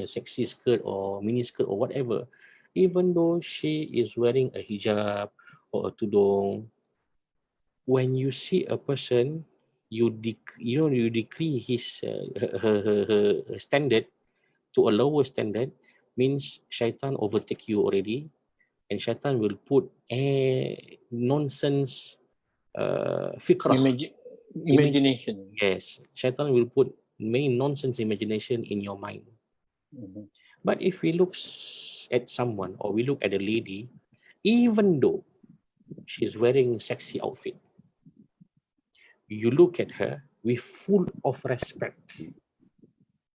Speaker 2: a sexy skirt or mini skirt or whatever. Even though she is wearing a hijab or a tudung, when you see a person, you decree his her standard to a lower standard, means shaitan overtake you already, and shaitan will put nonsense fikrah.
Speaker 1: Imagination.
Speaker 2: Yes, shaitan will put many nonsense imagination in your mind. But if we look at someone or we look at a lady, even though she's wearing sexy outfit, you look at her with full of respect.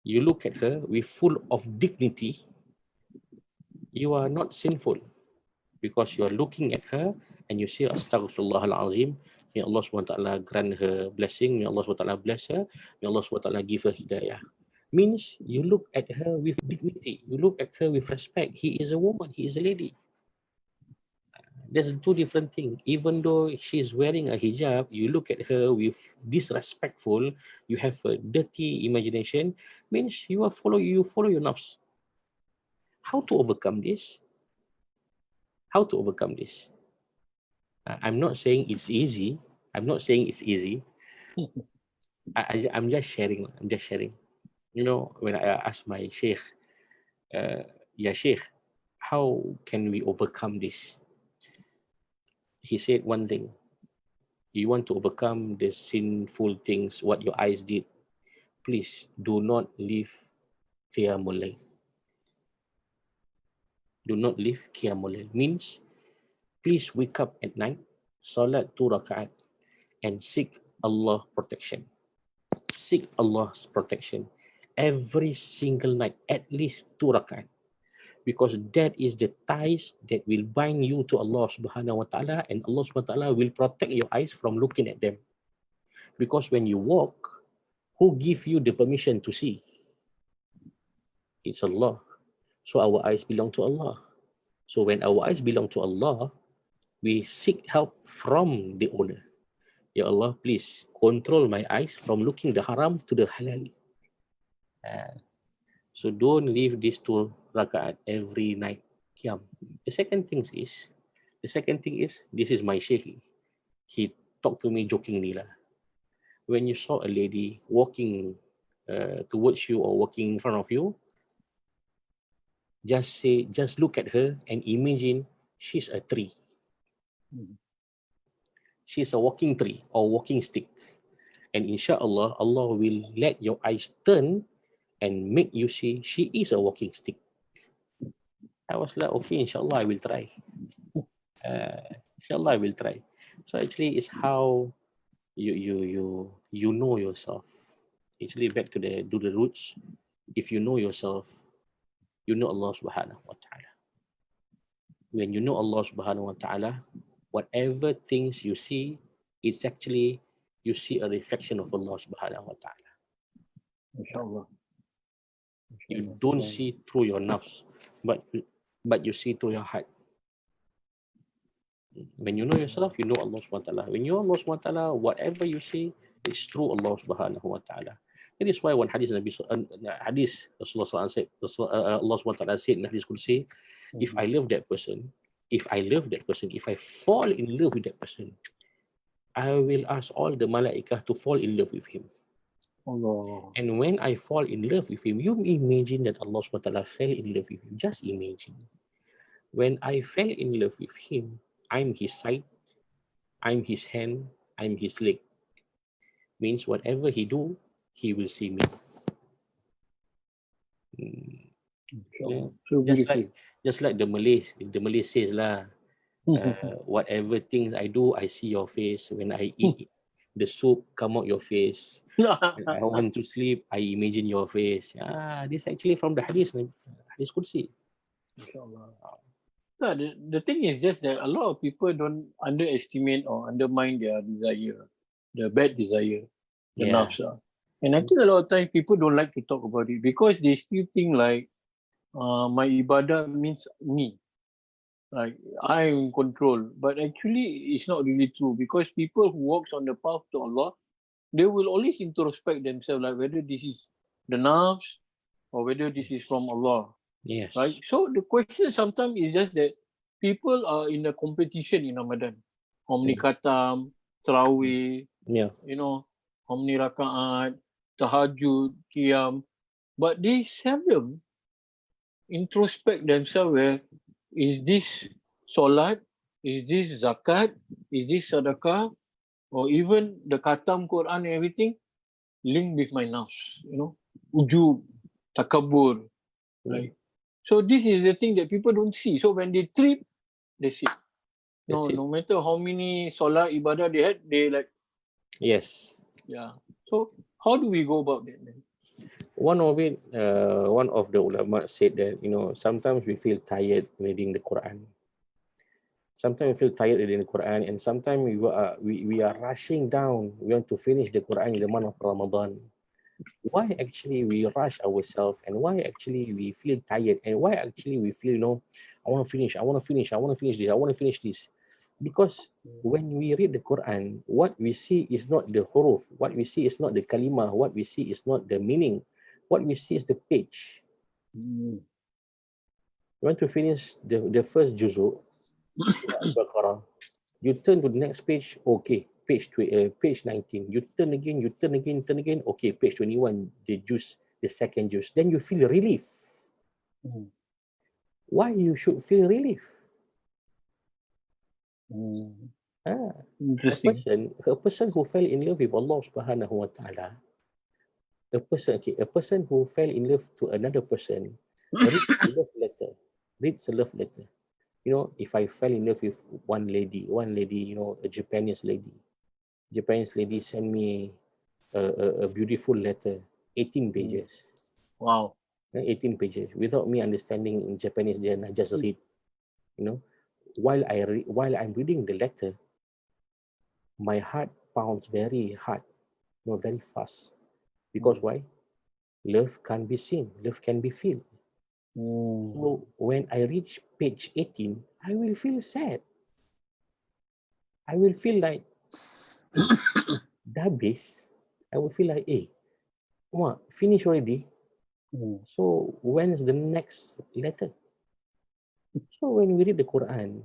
Speaker 2: You look at her with full of dignity. You are not sinful because you are looking at her and you say, Astaghfirullah al-Azim. May Allah SWT grant her blessing. May Allah SWT bless her. May Allah SWT give her hidayah. Means you look at her with dignity. You look at her with respect. He is a woman. He is a lady. There's two different things. Even though she's wearing a hijab, you look at her with disrespectful. You have a dirty imagination. Means you follow your nafs. How to overcome this? How to overcome this? I'm not saying it's easy. I'm just sharing. When I asked my sheikh, Ya sheikh, how can we overcome this? He said one thing. You want to overcome the sinful things, what your eyes did, please do not leave Qiyamul Layl. Do not leave Qiyamul Layl. Means, please wake up at night, salat 2 rakaat, and seek Allah protection. Seek Allah's protection every single night, at least 2 rakaat. because that is the ties that will bind you to Allah subhanahu wa ta'ala, and Allah subhanahu wa ta'ala will protect your eyes from looking at them. Because when you walk, who give you the permission to see? It's Allah. So our eyes belong to Allah. So when our eyes belong to Allah, we seek help from the owner. Ya Allah, please control my eyes from looking the haram to the halal. So don't leave these 2 rakaat every night. Qiyam. The second thing is, this is my sheikh. He talked to me jokingly lah. When you saw a lady walking towards you or walking in front of you, just look at her and imagine she's a tree. She's a walking tree or walking stick. And inshallah, Allah will let your eyes turn and make you see she is a walking stick. I was like, okay, inshallah, I will try. Inshallah, I will try. So actually, it's how you know yourself. Actually, back to the roots. If you know yourself, you know Allah subhanahu wa ta'ala. When you know Allah subhanahu wa ta'ala, whatever things you see, it's actually, you see a reflection of Allah subhanahu wa ta'ala.
Speaker 1: Inshallah.
Speaker 2: You don't see through your nafs, but you see through your heart. When you know yourself, you know Allah subhanahu wa ta'ala. When you know Allah subhanahu wa ta'ala, whatever you see is through Allah subhanahu wa ta'ala. That is why one hadith Rasulullah said, Allah subhanahu wa ta'ala said in Hadith Qudsi, if I love that person, if I fall in love with that person, I will ask all the malaikah to fall in love with him.
Speaker 1: Allah.
Speaker 2: And when I fall in love with him, you imagine that Allah subhanahu wa ta'ala fell in love with him. Just imagine. When I fell in love with him, I'm his sight, I'm his hand, I'm his leg. Means whatever he do, he will see me.
Speaker 1: Inshallah. So
Speaker 2: Just like the Malay says lah, whatever things I do, I see your face. When I eat the soup, come out your face. When I want to sleep, I imagine your face. This actually from the hadith Qudsi.
Speaker 1: Inshallah. No, the thing is just that a lot of people don't underestimate or undermine their desire, the bad desire, the nafsa. And I think a lot of times people don't like to talk about it because they still think like my ibadah means me. Like I'm in control. But actually it's not really true because people who walks on the path to Allah, they will always introspect themselves like whether this is the nafs or whether this is from Allah.
Speaker 2: Yes.
Speaker 1: Right? So the question sometimes is just that people are in a competition in Ramadan. How many khatam, tarawih, you know, how many rakaat, tahajjud, qiyam. But they seldom introspect themselves where is this solat, is this zakat, is this sadaqah, or even the khatam Quran and everything linked with my nafs, you know, ujub, takabbur, right? So this is the thing that people don't see. So when they trip, they see. No matter how many solat ibadah they had, they like.
Speaker 2: Yes.
Speaker 1: Yeah. So how do we go about that then?
Speaker 2: One of the ulama said that, you know, sometimes we feel tired reading the Quran. Sometimes we feel tired reading the Quran, and sometimes we are rushing down. We want to finish the Quran in the month of Ramadan. Why actually we rush ourselves, and why actually we feel tired, and why actually we feel, you know, I want to finish this. Because when we read the Quran, what we see is not the huruf, what we see is not the kalimah, what we see is not the meaning, what we see is the page. You want to finish the first juzu, Al-Baqarah, you turn to the next page, okay, page 19. You turn again, okay, page 21, the second juice. Then you feel relief. Why you should feel relief? A person who fell in love with Allah subhanahu wa ta'ala, a person who fell in love to another person reads a love letter. You know, if I fell in love with one lady, you know, a Japanese lady sent me a beautiful letter, 18 pages.
Speaker 1: Wow.
Speaker 2: 18 pages without me understanding in Japanese. Then I just read, you know, while I'm reading the letter, my heart pounds very hard, very fast. Because why? Love can't be seen, love can be felt. So when I reach page 18, I will feel sad. I will feel like habis. I will feel like, finish already. So when's the next letter? So when we read the Quran,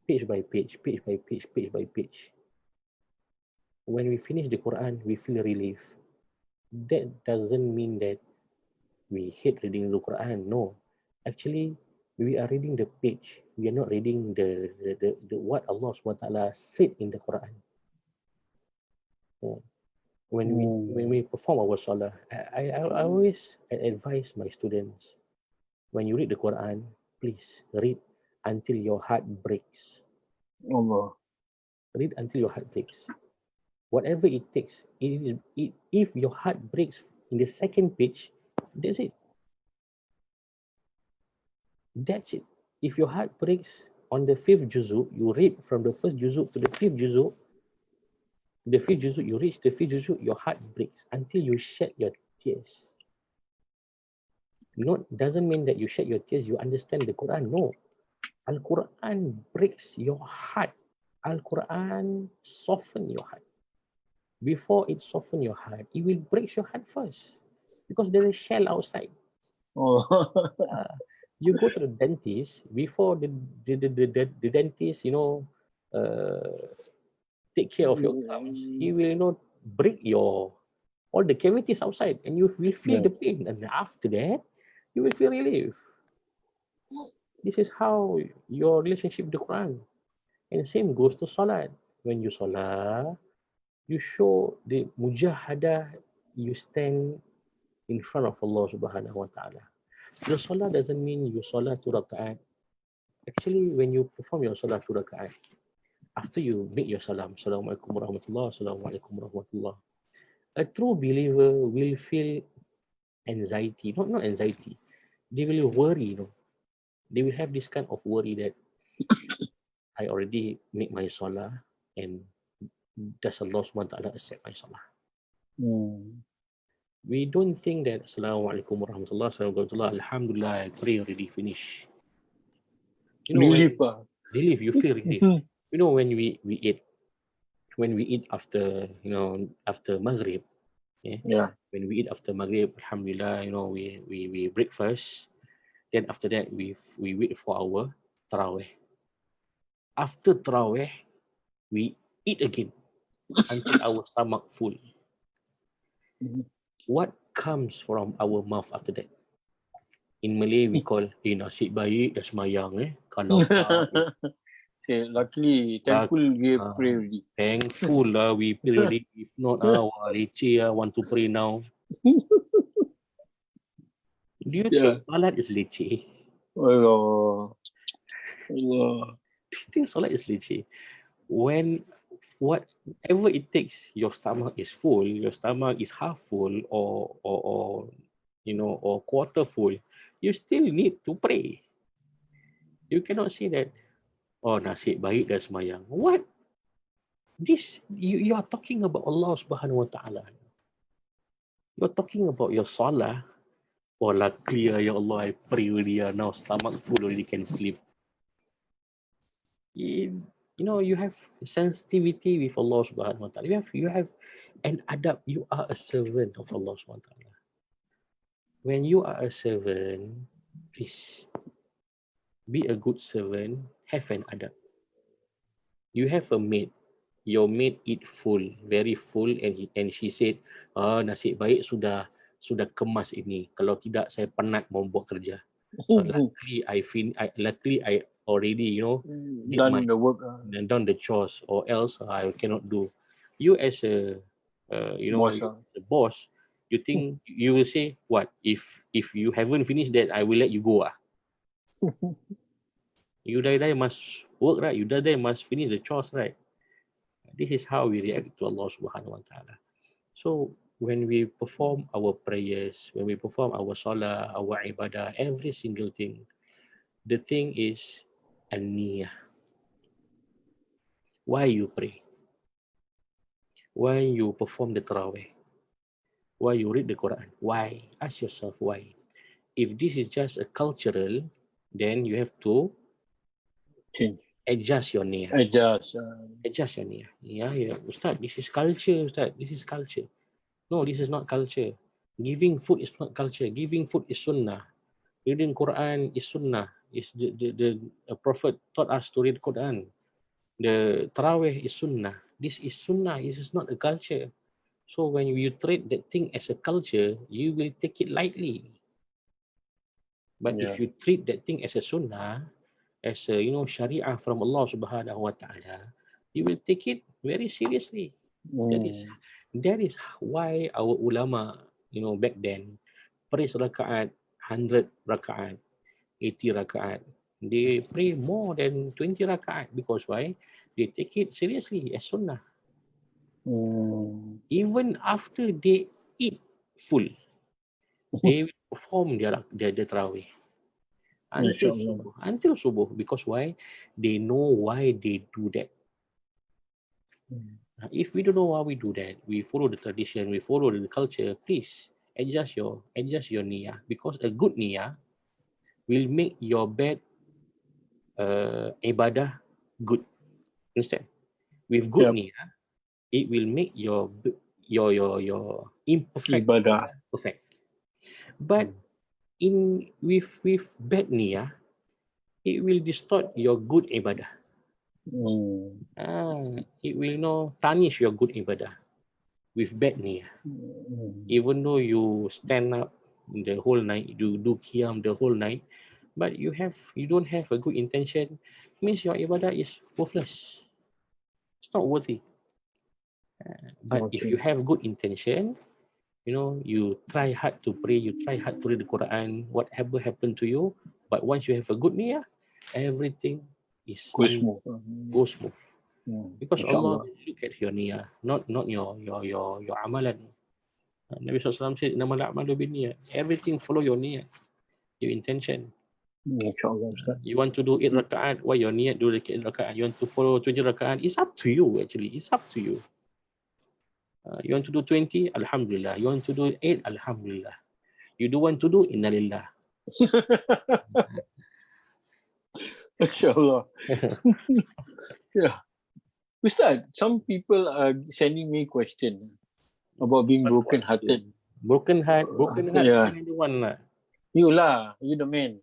Speaker 2: page by page, page by page, page by page, when we finish the Quran, we feel relief. That doesn't mean that we hate reading the Quran. No, actually, we are reading the page. We are not reading the what Allah SWT said in the Quran. When we perform our salah, I always advise my students, when you read the Quran, please read until your heart breaks.
Speaker 1: Allah.
Speaker 2: Read until your heart breaks. Whatever it takes, if your heart breaks in the second page, that's it. That's it. If your heart breaks on the 5th juzu, you read from the 1st juzu to the 5th juzu. The 5th juzu, you reach the 5th juzu, your heart breaks until you shed your tears. Doesn't mean that you shed your tears, you understand the Quran. No. Al-Quran breaks your heart. Al-Quran softens your heart. Before it softens your heart, it will break your heart first. Because there is shell outside. You go to the dentist, before the dentist, take care of your gums, he will break all the cavities outside, and you will feel the pain. And after that, you will feel relief. This is how your relationship with the Quran. And same goes to Salat. When you Salat, you show the mujahadah, you stand in front of Allah Subhanahu wa Ta'ala. Your Salat doesn't mean you Salat 2 rakaat. Actually, when you perform your Salat 2 rakaat, after you make your salam, Assalamualaikum warahmatullah, Assalamualaikum warahmatullah, a true believer will feel anxiety, not anxiety, they will worry, they will have this kind of worry that I already make my salah, and does Allah SWT accept my salah? We don't think that Assalamualaikum warahmatullah, Assalamualaikum, Alhamdulillah, I pray already, finish.
Speaker 1: Relief.
Speaker 2: Relief, you feel relief. When we eat after after Maghrib, when we eat after Maghrib, Alhamdulillah, we breakfast. Then after that, we wait for our Tarawih. After Tarawih, we eat again until our stomach full. What comes from our mouth after that? In Malay, we call, nasib baik dah semayang. Kalau
Speaker 1: luckily, thankful we pray already.
Speaker 2: Thankful lah, we pray already. If not, leceh, want to pray now. Do you think salat is leceh?
Speaker 1: Allah.
Speaker 2: Do you think salat is leceh? When whatever it takes, your stomach is full, your stomach is half full, or quarter full, you still need to pray. You cannot say that, nasib baik dah semayang. What? You are talking about Allah Subhanahu wa Ta'ala. You're talking about your salah. Luckily, ya Allah, I pray already. Now stomach full already, can sleep. You have sensitivity with Allah Subhanahu wa Ta'ala. You have an adab. You are a servant of Allah Subhanahu wa Ta'ala. When you are a servant, please be a good servant. Have an adab. You have a maid. Your maid eat full, very full, and she said, nasib baik sudah kemas ini. Kalau tidak, saya penat mau buat kerja. Luckily, I already,
Speaker 1: done the work
Speaker 2: and done the chores, or else I cannot do. You as a, the boss, you think you will say what? If you haven't finished that, I will let you go. You die must work, right? You die must finish the chores, right? This is how we react to Allah Subhanahu wa Ta'ala. So when we perform our prayers, when we perform our salah, our ibadah, every single thing, the thing is an-niyah. Why you pray? Why you perform the tarawih? Why you read the Quran? Why? Ask yourself why. If this is just a cultural, then you have to
Speaker 1: Change.
Speaker 2: adjust your niyyah.
Speaker 1: Adjust.
Speaker 2: Adjust your niyyah. Yeah, Ustaz, this is culture, Ustaz. This is culture. No, this is not culture. Giving food is not culture. Giving food is sunnah. Reading Quran is sunnah. Is the Prophet taught us to read Quran. The Tarawih is sunnah. This is sunnah. This is not a culture. So when you treat that thing as a culture, you will take it lightly. But if you treat that thing as a sunnah, as a sharia from Allah Subhanahu wa Taala, you will take it very seriously. That is why our ulama, back then, praise rakaat 100 rakaat, 80 rakaat. They pray more than 20 rakaat because why? They take it seriously as sunnah. Even after they eat full, they will perform their tarawih until subuh. Because why? They know why they do that. If we don't know why we do that, we follow the tradition, we follow the culture, please adjust your niyyah, because a good niyyah will make your bad ibadah good. Understand? With good niyyah, it will make your imperfect ibadah perfect. But with bad niyyah, it will distort your good ibadah. It will tarnish your good ibadah with bad niyyah. Even though you stand up the whole night, you do qiyam the whole night, but you don't have a good intention, means your ibadah is worthless. It's not worthy. But if you have good intention, you try hard to pray, you try hard to read the Quran, whatever happened to you, but once you have a good niyyah, everything is go smooth. Because Allah look at your niyyah, not your amalan. Nabi SAW said, "Innamal a'malu binniyat." Everything follow your niyyah, your intention. You want to do 8 rakaat, why your niyyat do 8 rakaat? You want to follow 20 rakaat, it's up to you actually. It's up to you. You want to do 20, alhamdulillah. You want to do 8, alhamdulillah. You don't want to do, innalillah.
Speaker 1: Mashallah. Yeah. Ustaz, some people are sending me questions about being broken-hearted.
Speaker 2: Broken heart,
Speaker 1: Yeah.
Speaker 2: find the one lah.
Speaker 1: You the man.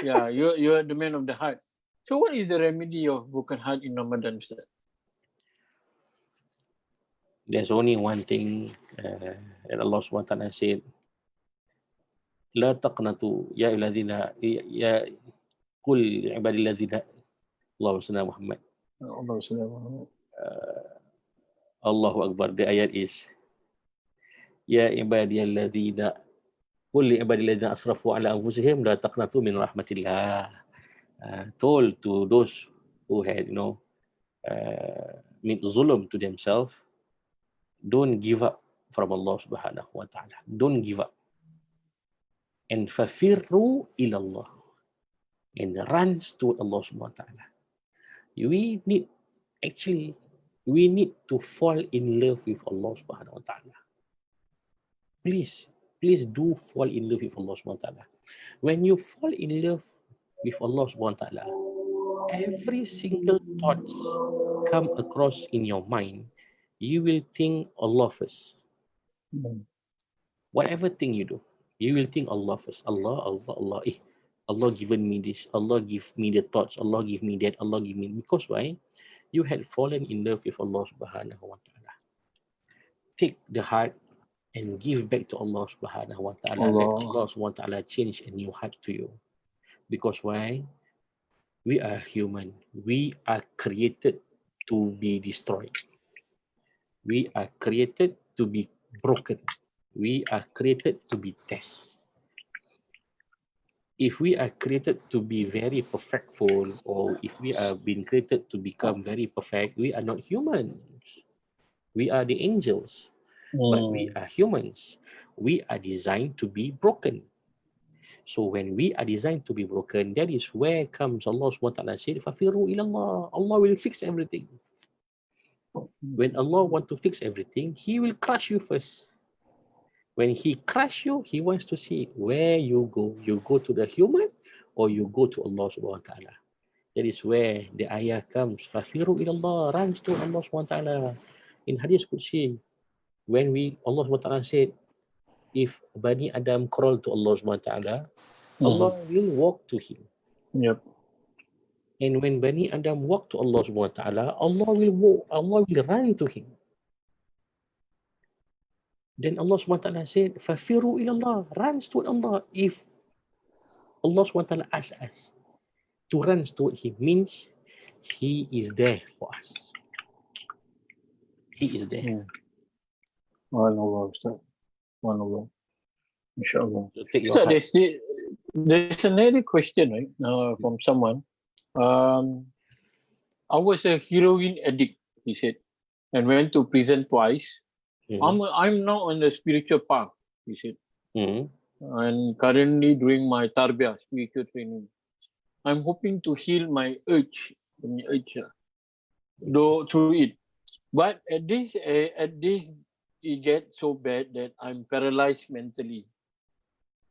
Speaker 1: Yeah, you're the man of the heart. So what is the remedy of broken heart in Ramadan, Ustaz?
Speaker 2: There's only one thing that Allah SWT said, لا تقنطوا يا الذين يا قل عبادي الذين اللهم صل على محمد. Allahu Akbar. The ayat is Ya ibadiyalladzina qul li ibadilladzina asrafu ala anfusihim la taqnatu min rahmatillah. Told to those who had made zulm to themselves, don't give up from Allah Subhanahu wa Ta'ala. Don't give up. And fafirru ila Allah. And runs to Allah Subhanahu wa Ta'ala. We need to fall in love with Allah Subhanahu wa Ta'ala. Please do fall in love with Allah Subhanahu wa Ta'ala. When you fall in love with Allah Subhanahu wa Ta'ala, every single thoughts come across in your mind, you will think Allah first. Whatever thing you do, you will think Allah first. Allah. Allah given me this. Allah give me the thoughts. Allah give me that. Allah give me. Because why? You had fallen in love with Allah Subhanahu wa Ta'ala. Take the heart and give back to Allah Subhanahu wa Ta'ala. Let Allah Subhanahu wa Ta'ala change a new heart to you. Because why? We are human. We are created to be destroyed. We are created to be broken. We are created to be tested. If we are created to be very perfectful, or if we are being created to become very perfect, we are not humans. We are the angels. but we are humans. We are designed to be broken. So when we are designed to be broken, that is where comes Allah SWT said, "Fafiru ilallah." Allah will fix everything. When Allah want to fix everything, He will crush you first. When He crush you, He wants to see where you go. You go to the human or you go to Allah subhanahu wa ta'ala. That is where the ayah comes. Fafiru ilallah, runs to Allah subhanahu wa ta'ala. In Hadith Qudsi, when Allah subhanahu wa ta'ala said, if Bani Adam crawl to Allah subhanahu wa ta'ala, Allah will walk to him.
Speaker 1: Yep.
Speaker 2: And when Bani Adam walk to Allah subhanahu wa ta'ala, Allah will run to him. Then Allah subhanahu wa ta'ala said, Fafiru ilallah, runs to Allah. If Allah subhanahu wa ta'ala asks us to run toward Him, means He is there for us. He is there.
Speaker 1: Subhanallah, Ustaz. Subhanallah. Inshallah.
Speaker 2: So take your
Speaker 1: Ustaz,
Speaker 2: heart.
Speaker 1: there's another question, right? From someone. I was a heroin addict, he said, and went to prison twice. I'm now on the spiritual path, he said. And currently doing my tarbiyah, spiritual training. I'm hoping to heal my urge though through it. But at this, it gets so bad that I'm paralyzed mentally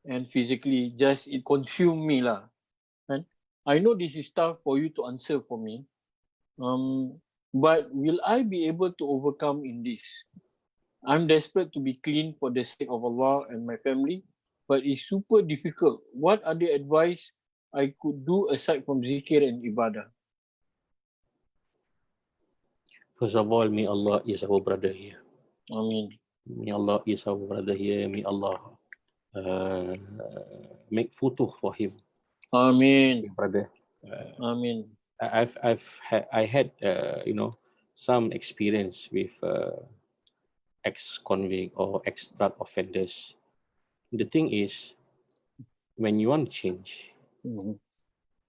Speaker 1: and physically. Just it consumed me lah. And I know this is tough for you to answer for me. But will I be able to overcome in this? I'm desperate to be clean for the sake of Allah and my family, but it's super difficult. What are the advice I could do aside from zikir and ibadah?
Speaker 2: First of all, may Allah is our brother here.
Speaker 1: Ameen.
Speaker 2: May Allah is our brother here. May Allah make futuh for him.
Speaker 1: Ameen.
Speaker 2: Brother.
Speaker 1: Ameen.
Speaker 2: I had some experience with ex-convict or ex-drug offenders. The thing is, when you want to change,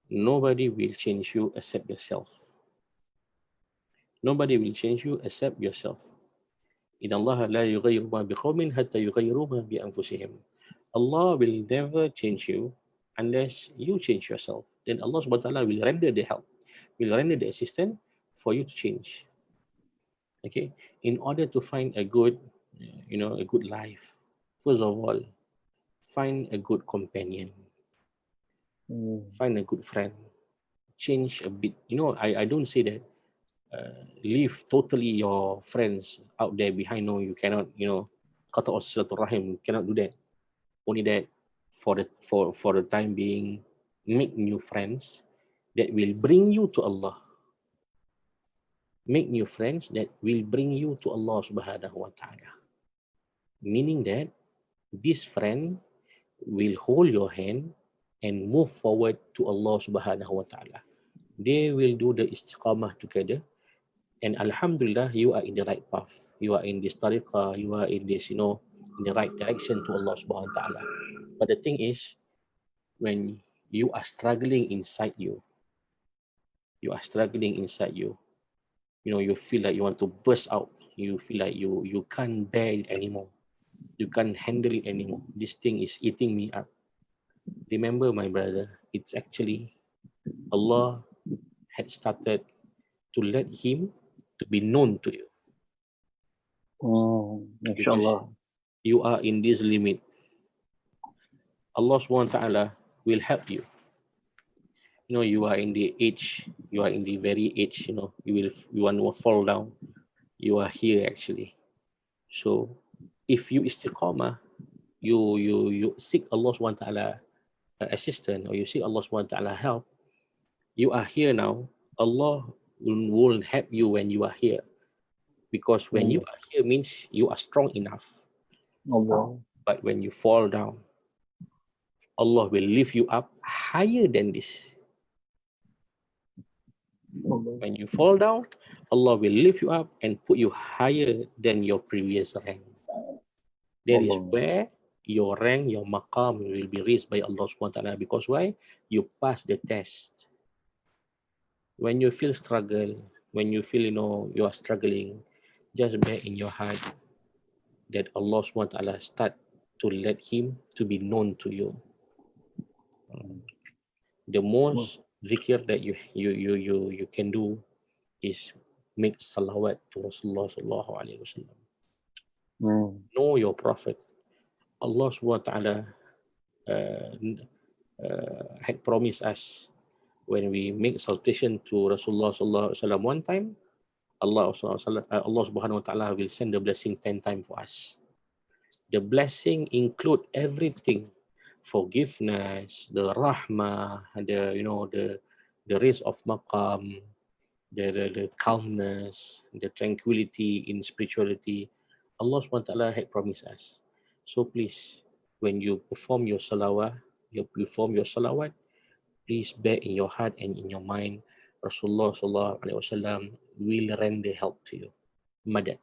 Speaker 2: nobody will change you except yourself. Nobody will change you except yourself. In Allah la yughayyiru ma biqawmin hatta yughayyiru ma bi anfusihim. Allah will never change you unless you change yourself. Then Allah subhanahu wa ta'ala will render the help, will render the assistance for you to change. Okay, in order to find a good, a good life, first of all, find a good companion, find a good friend, change a bit. I don't say that leave totally your friends out there behind. No, you cannot. Qata' as-silaturrahim, you cannot do that. Only that for the time being, make new friends that will bring you to Allah. Make new friends that will bring you to Allah subhanahu wa ta'ala. Meaning that this friend will hold your hand and move forward to Allah subhanahu wa ta'ala. They will do the istiqamah together. And alhamdulillah, you are in the right path. You are in this tariqah, you are in this, in the right direction to Allah subhanahu wa ta'ala. But the thing is, when you are struggling inside you, you feel like you want to burst out. You feel like you can't bear it anymore. You can't handle it anymore. This thing is eating me up. Remember, my brother, it's actually Allah had started to let him to be known to you.
Speaker 1: Inshallah.
Speaker 2: You are in this limit. Allah subhanahu wa ta'ala will help you. You are in the age, you are in the very age, you want to fall down. You are here actually. So if you istiqamah, you seek Allah subhanahu wa ta'ala assistance, or you seek Allah subhanahu wa ta'ala help, you are here now. Allah will help you when you are here. Because when you are here means you are strong enough.
Speaker 1: Allah.
Speaker 2: But when you fall down, Allah will lift you up higher than this. When you fall down, Allah will lift you up and put you higher than your previous rank. That is where your rank, your maqam will be raised by Allah subhanahu wa ta'ala. Because why? You pass the test. When you feel struggle, when you feel you are struggling, just bear in your heart, that Allah SWT start to let him to be known to you. The most zikir that you can do is make salawat to Rasulullah sallallahu alaihi wasallam. Know your Prophet. Allah SWT had promised us when we make salutation to Rasulullah sallallahu alaihi wasallam one time, Allah Subhanahu wa Taala will send the blessing 10 times for us. The blessing include everything: forgiveness, the rahmah, the raise of maqam, the calmness, the tranquility in spirituality. Allah Subhanahu wa Taala had promised us. So please, when you perform your salawat, please bear in your heart and in your mind, Rasulullah sallallahu alaihi wasallam will render help to you. Madad.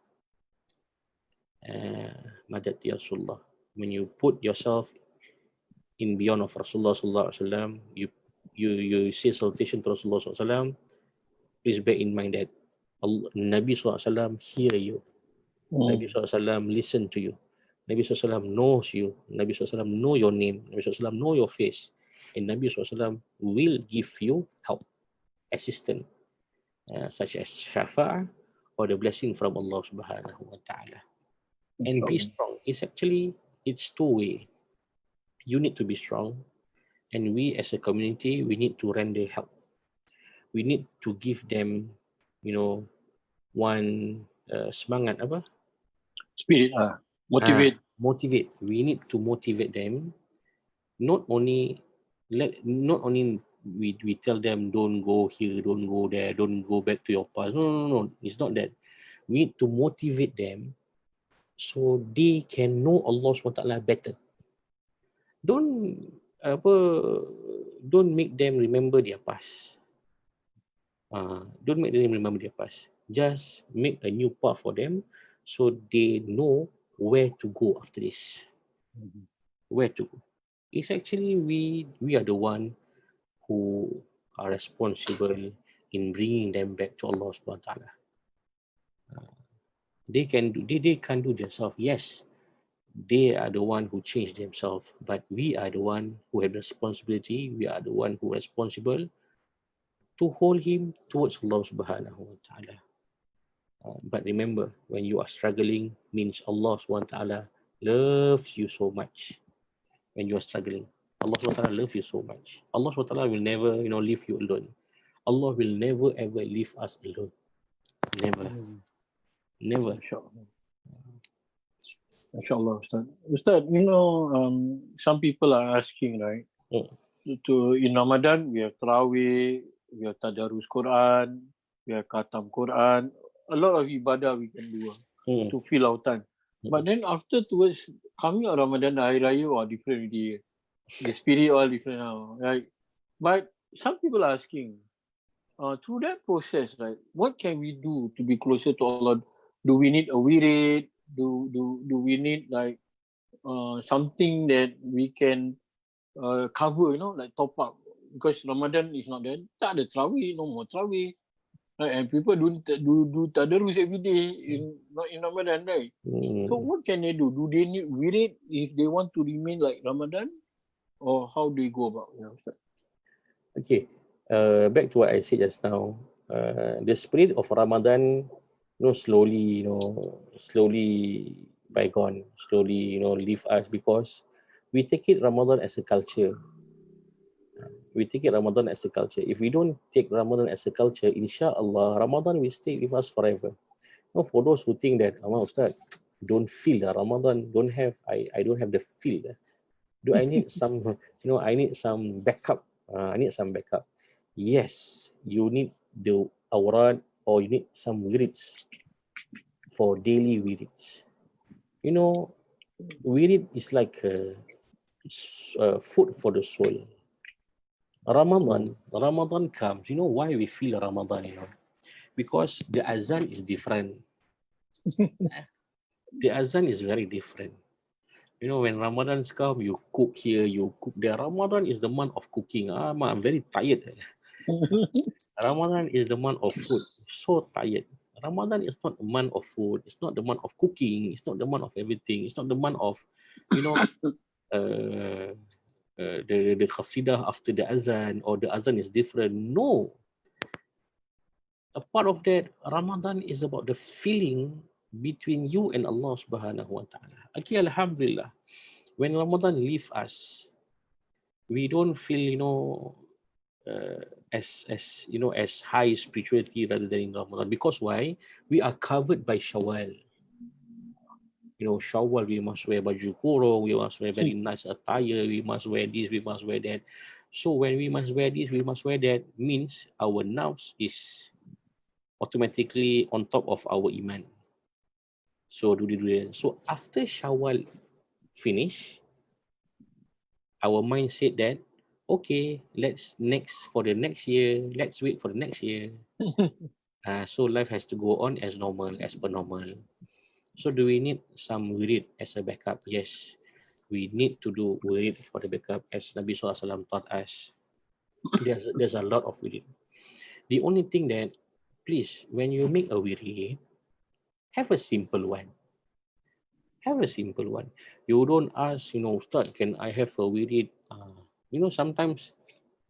Speaker 2: Madad ya Rasulullah. When you put yourself in beyond of Rasulullah sallallahu alaihi wasallam, you say salutation to Rasulullah sallallahu alaihi wasallam, please bear in mind that Nabi sallallahu alaihi wasallam hear you. Nabi sallallahu alaihi wasallam listen to you. Nabi sallallahu alaihi wasallam knows you. Nabi sallallahu alaihi wasallam know your name. Nabi sallallahu alaihi wasallam know your face. And Nabi sallallahu alaihi wasallam will give you help, assistance, such as shafa'ah or the blessing from Allah Subhanahu wa Taala. And be strong. It's two-way. You need to be strong, and we as a community, we need to render help. We need to give them, one semangat apa?
Speaker 1: Spirit, motivate.
Speaker 2: Motivate. We need to motivate them. Not only we tell them don't go here, don't go there, don't go back to your past. No. It's not that. We need to motivate them so they can know Allah SWT better. Don't make them remember their past. Don't make them remember their past. Just make a new path for them so they know where to go after this. Where to go. It's actually we are the one who are responsible in bringing them back to Allah Subhanahu wa Taala. They can't do themselves. Yes, they are the one who change themselves, but we are the one who have responsibility. We are the one who responsible to hold him towards Allah Subhanahu wa Taala. But remember, when you are struggling, means Allah Subhanahu wa Taala loves you so much. When you are struggling, Allah Subhanahu wa Taala loves you so much. Allah Subhanahu wa Taala will never, leave you alone. Allah will never ever leave us alone. Never.
Speaker 1: Inshallah, Ustaz. Ustaz, some people are asking, right? In Ramadan, we have Tarawih, we have Tadarus Quran, we have Khatam Quran. A lot of ibadah we can do to fill our time. But then towards coming out Ramadan, the Hari Raya are different already. The spirit all different now, right? But some people are asking, through that process, right, what can we do to be closer to Allah? Do we need a wirid? Do we need like something that we can cover, like top up? Because Ramadan is not there. Tak ada Tarawih, no more Tarawih. Right? And people do tadarus every day not in Ramadan, right? So what can they do? Do they need wirid if they want to remain like Ramadan? Or how do you go about it?
Speaker 2: Okay. Back to what I said just now. The spirit of Ramadan, slowly bygone, slowly, leave us because we take it Ramadan as a culture. If we don't take Ramadan as a culture, inshallah, Ramadan will stay with us forever. For those who think that, Ustaz, don't feel Ramadan, I don't have the feel. Do I need some, I need some backup. Yes, you need the awrad or you need some wirids for daily wirids. Wirid is like food for the soul. Ramadan comes. You know why we feel Ramadan? Because the azan is different. The azan is very different. When Ramadan's come, you cook here, you cook there. Ramadan is the month of cooking. I'm very tired. Ramadan is the month of food. So tired. Ramadan is not a month of food. It's not the month of cooking. It's not the month of everything. It's not the month of, you know, the qasidah after the azan, or the azan is different. No. A part of that, Ramadan is about the feeling between you and Allah subhanahu wa ta'ala. Okay, alhamdulillah. When Ramadan leave us, we don't feel, as high spirituality rather than in Ramadan. Because why? We are covered by Shawwal. Shawwal, we must wear baju kurung, we must wear very nice attire, we must wear this, we must wear that. So when we must wear this, we must wear that, means our nafs is automatically on top of our iman. So do that. So after Shawwal finish, our mind said that, okay, let's for the next year, let's wait for the next year. So life has to go on as normal, as per normal. So do we need some wirid as a backup? Yes, we need to do wirid for the backup, as Nabi SAW taught us. There's a lot of wirid. The only thing that, please, when you make a wirid, have a simple one. Have a simple one. You don't ask, Ustaz, can I have a wirid? Sometimes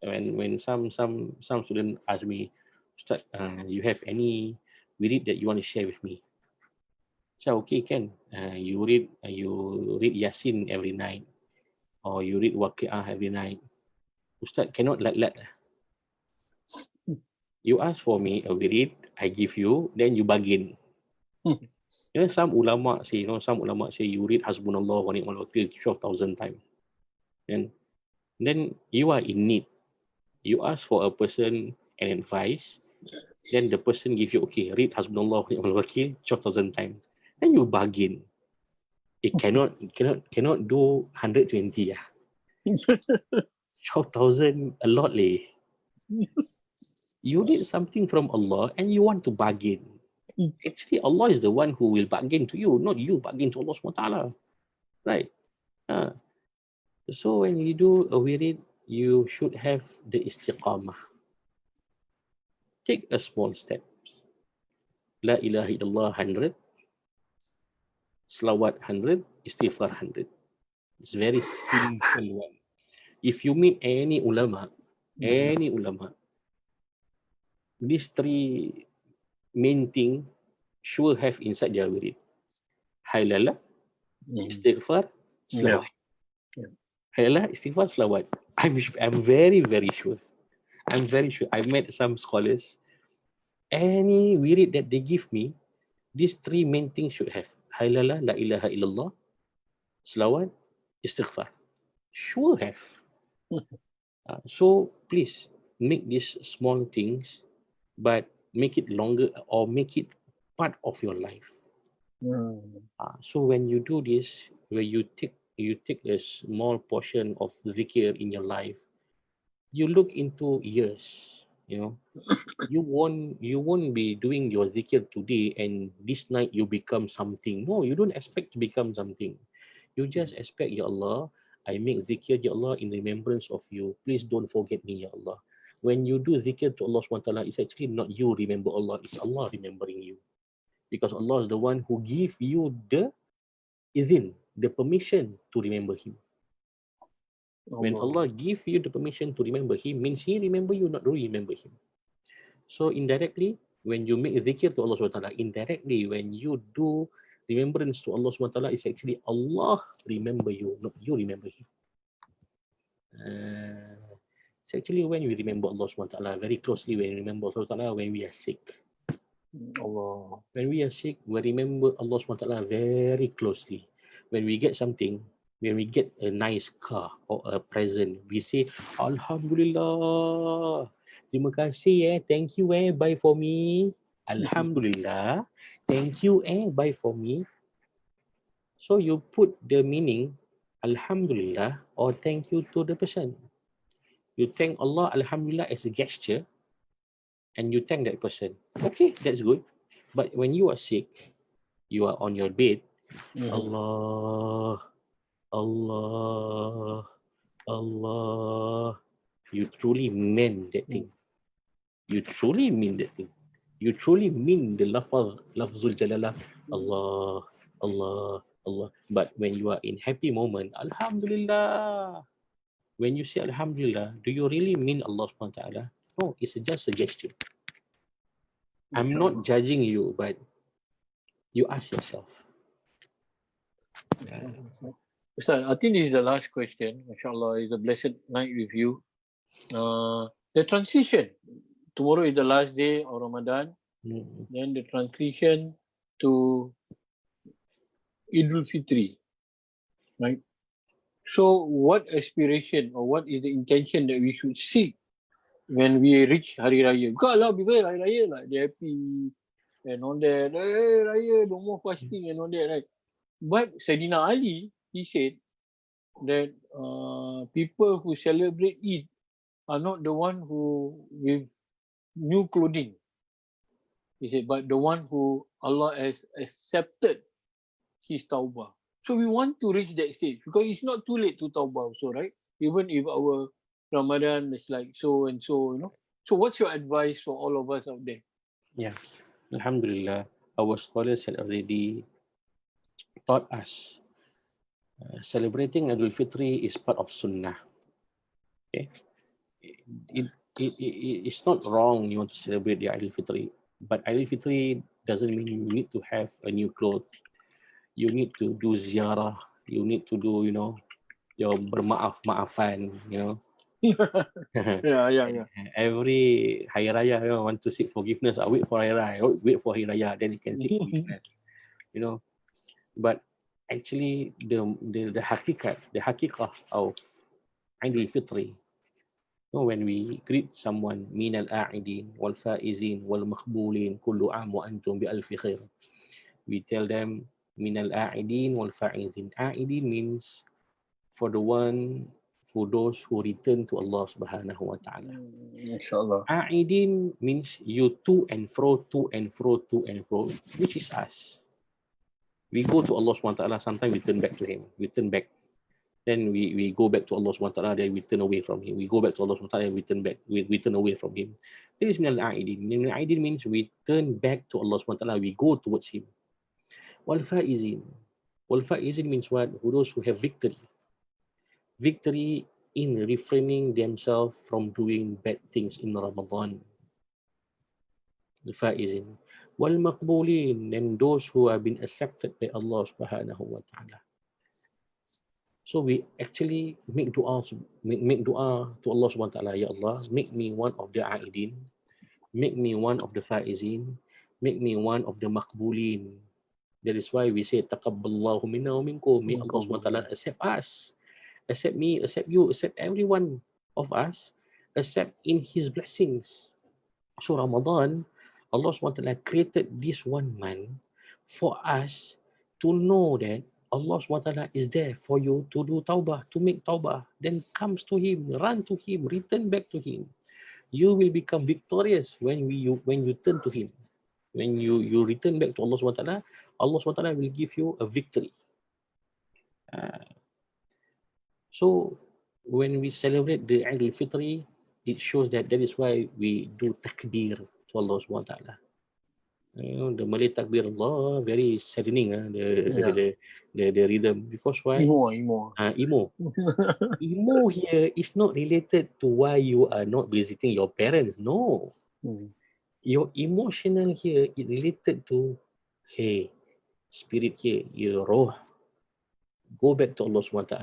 Speaker 2: when some students ask me, Ustaz, you have any wirid that you want to share with me? So okay, can you read Yasin every night, or you read Waqi'ah every night? Ustaz, cannot like that. You ask for me a wirid, I give you, then you bargain. Some ulama say, you read Hasbunallah wa ni'mal wakil 12,000 times. And then you are in need. You ask for a person an advice, then the person gives you, okay, read Hasbunallah wa ni'mal wakil 12,000 times. Then you bargain. It cannot do 120. 12,000 a lot leh. You need something from Allah and you want to bargain. Actually, Allah is the one who will bargain to you, not you bargain to Allah SWT. Right? So when you do a wirid, you should have the istiqamah. Take a small step. La ilaha illallah 100, salawat 100, istighfar 100. It's very simple one. If you meet any ulama, these three main thing sure have inside their wirid. Halala, istighfar, salawat. Halala, istighfar, salawat. I'm very, very sure. I met some scholars. Any wirid that they give me, these three main things should have. Halala, la ilaha illallah, salawat, istighfar. Sure have. So please make these small things, but make it longer or make it part of your life. So when you do this, where you take a small portion of zikir in your life, you look into years. You won't be doing your zikir today and this night you become something. No, you don't expect to become something. You just expect, Ya Allah, I make zikir, Ya Allah, in remembrance of you. Please don't forget me, Ya Allah. When you do zikir to Allah SWT, it's actually not you remember Allah, it's Allah remembering you. Because Allah is the one who give you the izin, the permission to remember Him. When Allah give you the permission to remember Him, means He remember you, not you remember Him. So indirectly, when you make zikir to Allah SWT, indirectly, when you do remembrance to Allah SWT, it's actually Allah remember you, not you remember Him. It's actually when we remember Allah SWT very closely, when we remember Allah SWT when we are sick. When we are sick, we remember Allah SWT very closely. When we get something, when we get a nice car or a present, we say, Alhamdulillah, terima kasih thank you buy for me. Alhamdulillah, thank you buy for me. So you put the meaning, Alhamdulillah, or thank you to the person. You thank Allah, Alhamdulillah, as a gesture, and you thank that person. Okay, that's good. But when you are sick, you are on your bed, Allah, Allah, Allah, you truly meant that thing. You truly mean that thing. you truly mean the lafzul jalalah, Allah, Allah, Allah. But when you are in happy moment, Alhamdulillah. When you say Alhamdulillah, do you really mean Allah subhanahu wa ta'ala? No, it's just a gesture. I'm not judging you, but you ask yourself.
Speaker 1: Ustaz, I think this is the last question. MashaAllah, it's a blessed night with you. The transition. Tomorrow is the last day of Ramadan. Then the transition to Idul Fitri. Right? So what aspiration or what is the intention that we should seek when we reach Hari Raya? Because a lot of people Hari Raya, like they're happy and all that. Hey, Raya, no more fasting and all that, right? But Sayyidina Ali, he said that people who celebrate Eid are not the one who with new clothing. He said, but the one who Allah has accepted his tawbah. So we want to reach that stage because it's not too late to tawbah also, right? Even if our Ramadan is like so and so, you know. So what's your advice for all of us out there?
Speaker 2: Yeah, Alhamdulillah, our scholars had already taught us celebrating Idul Fitri is part of Sunnah. Okay, it's not wrong you want to celebrate the Idul Fitri, but Idul Fitri doesn't mean you need to have a new clothes. You need to do ziarah. You need to do, your bermaaf-maafan,
Speaker 1: Yeah.
Speaker 2: Every Hari Raya, want to seek forgiveness. I wait for Hari Raya. Wait for Hari Raya, then you can seek forgiveness. But actually, the hakikah of Idul Fitri, when we greet someone, min al-a'idin wal faizin wal makhbulin kullu am wa antum bi alfi khair. We tell them min al-a'idin wal faizin. A'idin means for those who return to Allah Subhanahu wa ta'ala.
Speaker 1: Inshallah.
Speaker 2: A'idin means you to and fro, which is us. We go to Allah Subhanahu wa ta'ala, sometimes we turn back to Him. We turn back. Then we go back to Allah Subhanahu wa ta'ala, then we turn away from Him. We go back to Allah Subhanahu wa ta'ala, and we turn back. We turn away from Him. This is min al-a'idin. Min al-a'idin means we turn back to Allah Subhanahu wa ta'ala, we go towards Him. Wal faizin. Wal faizin means what? Those who have victory. Victory in refraining themselves from doing bad things in Ramadan. The faizin. Wal maqbulin, and those who have been accepted by Allah Subhanahu wa ta'ala. So we actually make dua to Allah Subhanahu wa ta'ala. Ya Allah, make me one of the a'idin, make me one of the faizin, make me one of the maqbulin. That is why we say taqabbalallahu minna wa minkum. May Allah Subhanahu wa ta'ala accept us, accept me, accept you, accept every one of us, accept in His blessings. So Ramadan, Allah SWT created this one month for us to know that Allah SWT is there for you to do tawbah, to make tawbah. Then comes to Him, run to Him, return back to Him. You will become victorious when you turn to Him. When you return back to Allah SWT, Allah SWT will give you a victory. So when we celebrate the Idul Fitri, it shows that is why we do takbir to Allah SWT. The Malay takbir Allah, very saddening, the rhythm. Because why?
Speaker 1: Emo.
Speaker 2: Emo here is not related to why you are not visiting your parents. No. Your emotional here is related to, hey, spirit here, your roh, go back to Allah SWT.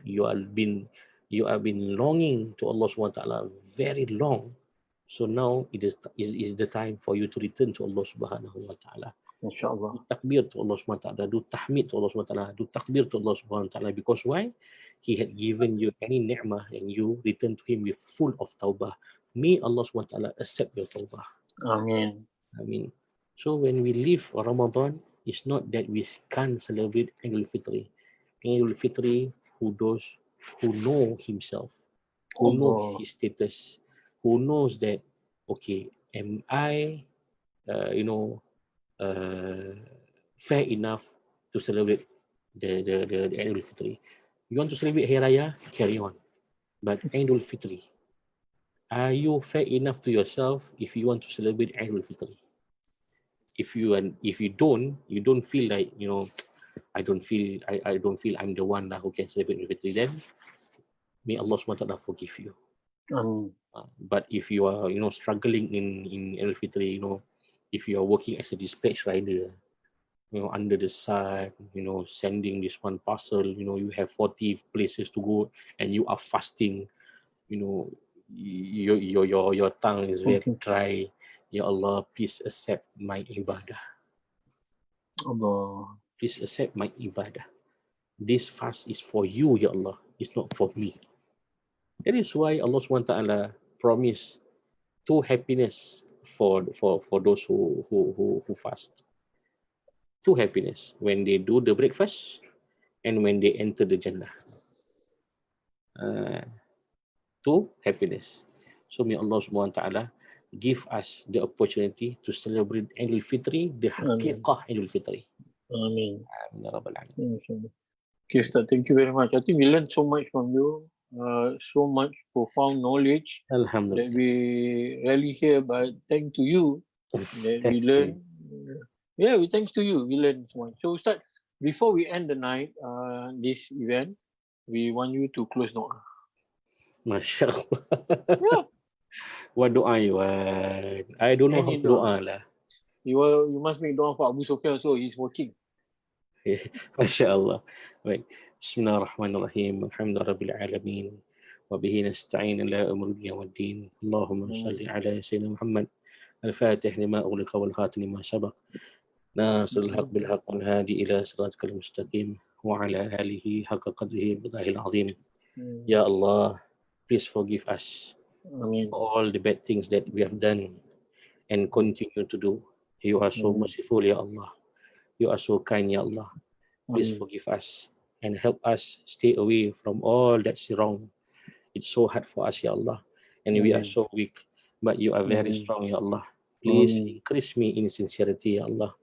Speaker 2: You have been longing to Allah SWT very long. So now it is the time for you to return to Allah Subhanahu wa ta'ala.
Speaker 1: Inshallah.
Speaker 2: Do takbir to Allah Subhanahu wa ta'ala, do tahmid to Allah Subhanahu wa ta'ala, do takbir to Allah Subhanahu wa ta'ala. Because why? He had given you any ni'mah and you return to Him with full of tawbah. May Allah Subhanahu wa ta'ala accept your tawbah.
Speaker 1: Amen.
Speaker 2: So when we live Ramadan, it's not that we can't celebrate Idul Fitri. Idul Fitri, those who know himself, who know his status, who knows that, okay, am I, fair enough to celebrate the Idul Fitri? You want to celebrate Hari Raya? Carry on. But Idul Fitri, are you fair enough to yourself if you want to celebrate Idul Fitri? if you don't feel like, I don't feel I'm the one who can celebrate Idul Fitri, then may Allah SWT forgive you. But if you are, struggling in Idul Fitri, if you are working as a dispatch rider, under the sun, sending this one parcel, you have 40 places to go and you are fasting, your tongue is very dry. Ya Allah, please accept my ibadah.
Speaker 1: Allah.
Speaker 2: Please accept my ibadah. This fast is for you, Ya Allah. It's not for me. That is why Allah SWT promised two happiness for those who fast. Two happiness when they do the breakfast and when they enter the Jannah. Two happiness. So may Allah SWT give us the opportunity to celebrate Idul Fitri, the haqiqah Idul Fitri.
Speaker 1: Amin.
Speaker 2: Amin ya Rabbal Alamin.
Speaker 1: Okay, Ustaz, thank you very much. I think we learned so much from you, so much profound knowledge that
Speaker 2: Alhamdulillah.
Speaker 1: we rarely hear, but thanks to you that we
Speaker 2: Thanks to
Speaker 1: learn. Yeah, thanks to you, we learned so much. So, Ustaz, before we end the night, this event, we want you to close doa.
Speaker 2: Masya Allah.
Speaker 1: Yeah.
Speaker 2: What doa you want? I don't know how
Speaker 1: Any
Speaker 2: to doa lah.
Speaker 1: You must make doa for Abu Sufyan, so he's working.
Speaker 2: Masya Allah. Baik. Bismillahirrahmanirrahim. Alhamdulillahirabbil alamin. Wa bihi nasta'in ala umuri dunya waddin. Allahumma salli ala sayyidina Muhammad al-fatih lima ughliqa wal khatim lima sabaq. Nasrul haq bil haq wal hadi ila siratikal mustaqim wa ala alihi haqqa qadrihi bidahil azim. Ya Allah, please forgive us
Speaker 1: Amin.
Speaker 2: for all the bad things that we have done and continue to do. You are so merciful, Ya Allah. You are so kind, Ya Allah. Please forgive us and help us stay away from all that's wrong. It's so hard for us, Ya Allah. And we are so weak, but you are very strong, Ya Allah. Please increase me in sincerity, Ya Allah.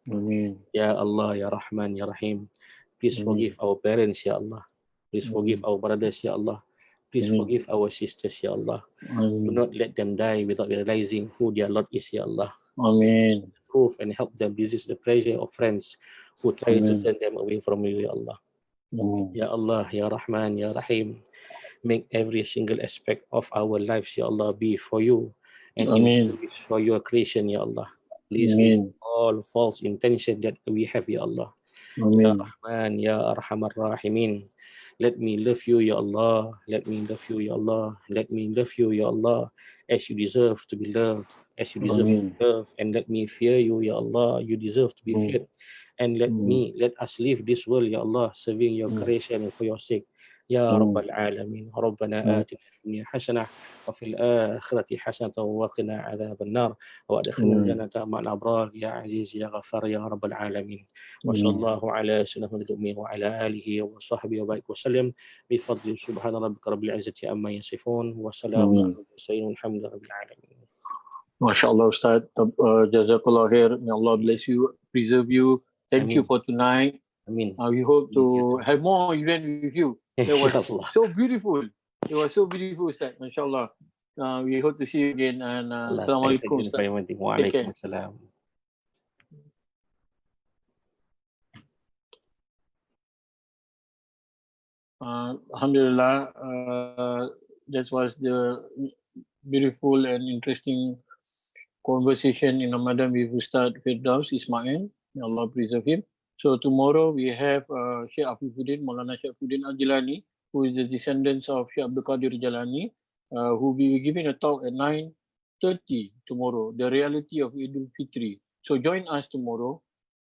Speaker 2: Ya Allah, Ya Rahman, Ya Rahim. Please forgive our parents, Ya Allah. Please forgive our brothers, Ya Allah. Please forgive our sisters, Ya Allah. Do not let them die without realizing who their Lord is, Ya Allah.
Speaker 1: Amin.
Speaker 2: Proof and help them resist the pressure of friends who try to turn them away from you, Ya Allah. Ya Allah, Ya Rahman, Ya Rahim. Make every single aspect of our lives, Ya Allah, be for you and in service for your creation, Ya Allah. Please remove all false intention that we have, Ya Allah. Ya Rahman, Ya Arhamar Rahimin. Let me love you, Ya Allah. Let me love you, Ya Allah. Let me love you, Ya Allah, as you deserve to be loved, as you deserve to be loved. And let me fear you, Ya Allah. You deserve to be feared. And let us leave this world, Ya Allah, serving your creation and for your sake. Ya Rabbal Alamin. Rabbana atina fid dunya hasanah wa fil akhirati hasanah wa qina adhaban nar wa adkhilna al-jannata ma'al abrar ya aziz ya ghafar ya Rabbal Alamin. Wa sallallahu ala sayyidina Muhammadin wa ala alihi wa sahbihi wa barik wa sallam bi fadli subhana rabbika rabbil izzati amma yasifun wa salamun ala al-mursalin walhamdulillahi rabbil alamin.
Speaker 1: MashaAllah, Ustaz. Jazakallah khair. May Allah bless you, preserve you. Thank you for tonight.
Speaker 2: Amin.
Speaker 1: We hope to have more event with you. It was so beautiful. It was so beautiful, Ustaz. MashaAllah. We hope to see you again. And Assalamualaikum, Ustaz.
Speaker 2: Waalaikumsalam.
Speaker 1: Alhamdulillah, that was the beautiful and interesting conversation in Ramadan with Ustaz Firdaus Ismail. May Allah preserve him. So tomorrow we have Sheikh Afifuddin, Maulana Sheikh Afifuddin Al-Jilani, who is the descendants of Sheikh Abdul Qadir Jalani, who will be giving a talk at 9:30 tomorrow, the reality of Idul Fitri. So join us tomorrow.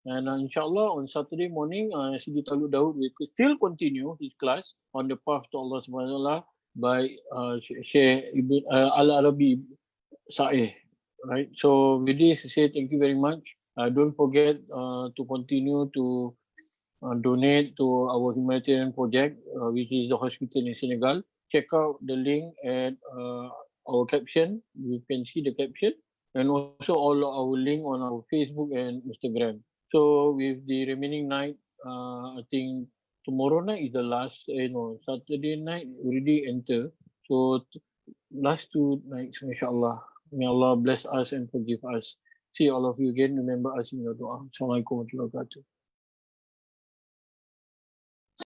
Speaker 1: And inshallah on Saturday morning, Sidi Taluk Daud will still continue his class on the path to Allah Subhanahu Wa Taala by Sheikh Al-Arabi Sa'eh. Right. So with this, say thank you very much. Don't forget to continue to donate to our humanitarian project, which is the hospital in Senegal. Check out the link at our caption. You can see the caption, and also all our link on our Facebook and Instagram. So with the remaining night, I think tomorrow night is the last. Saturday night already enter. So last two nights, inshallah. May Allah bless us and forgive us. See all of you again. Remember us in your dua. Assalamualaikum warahmatullahi wabarakatuh.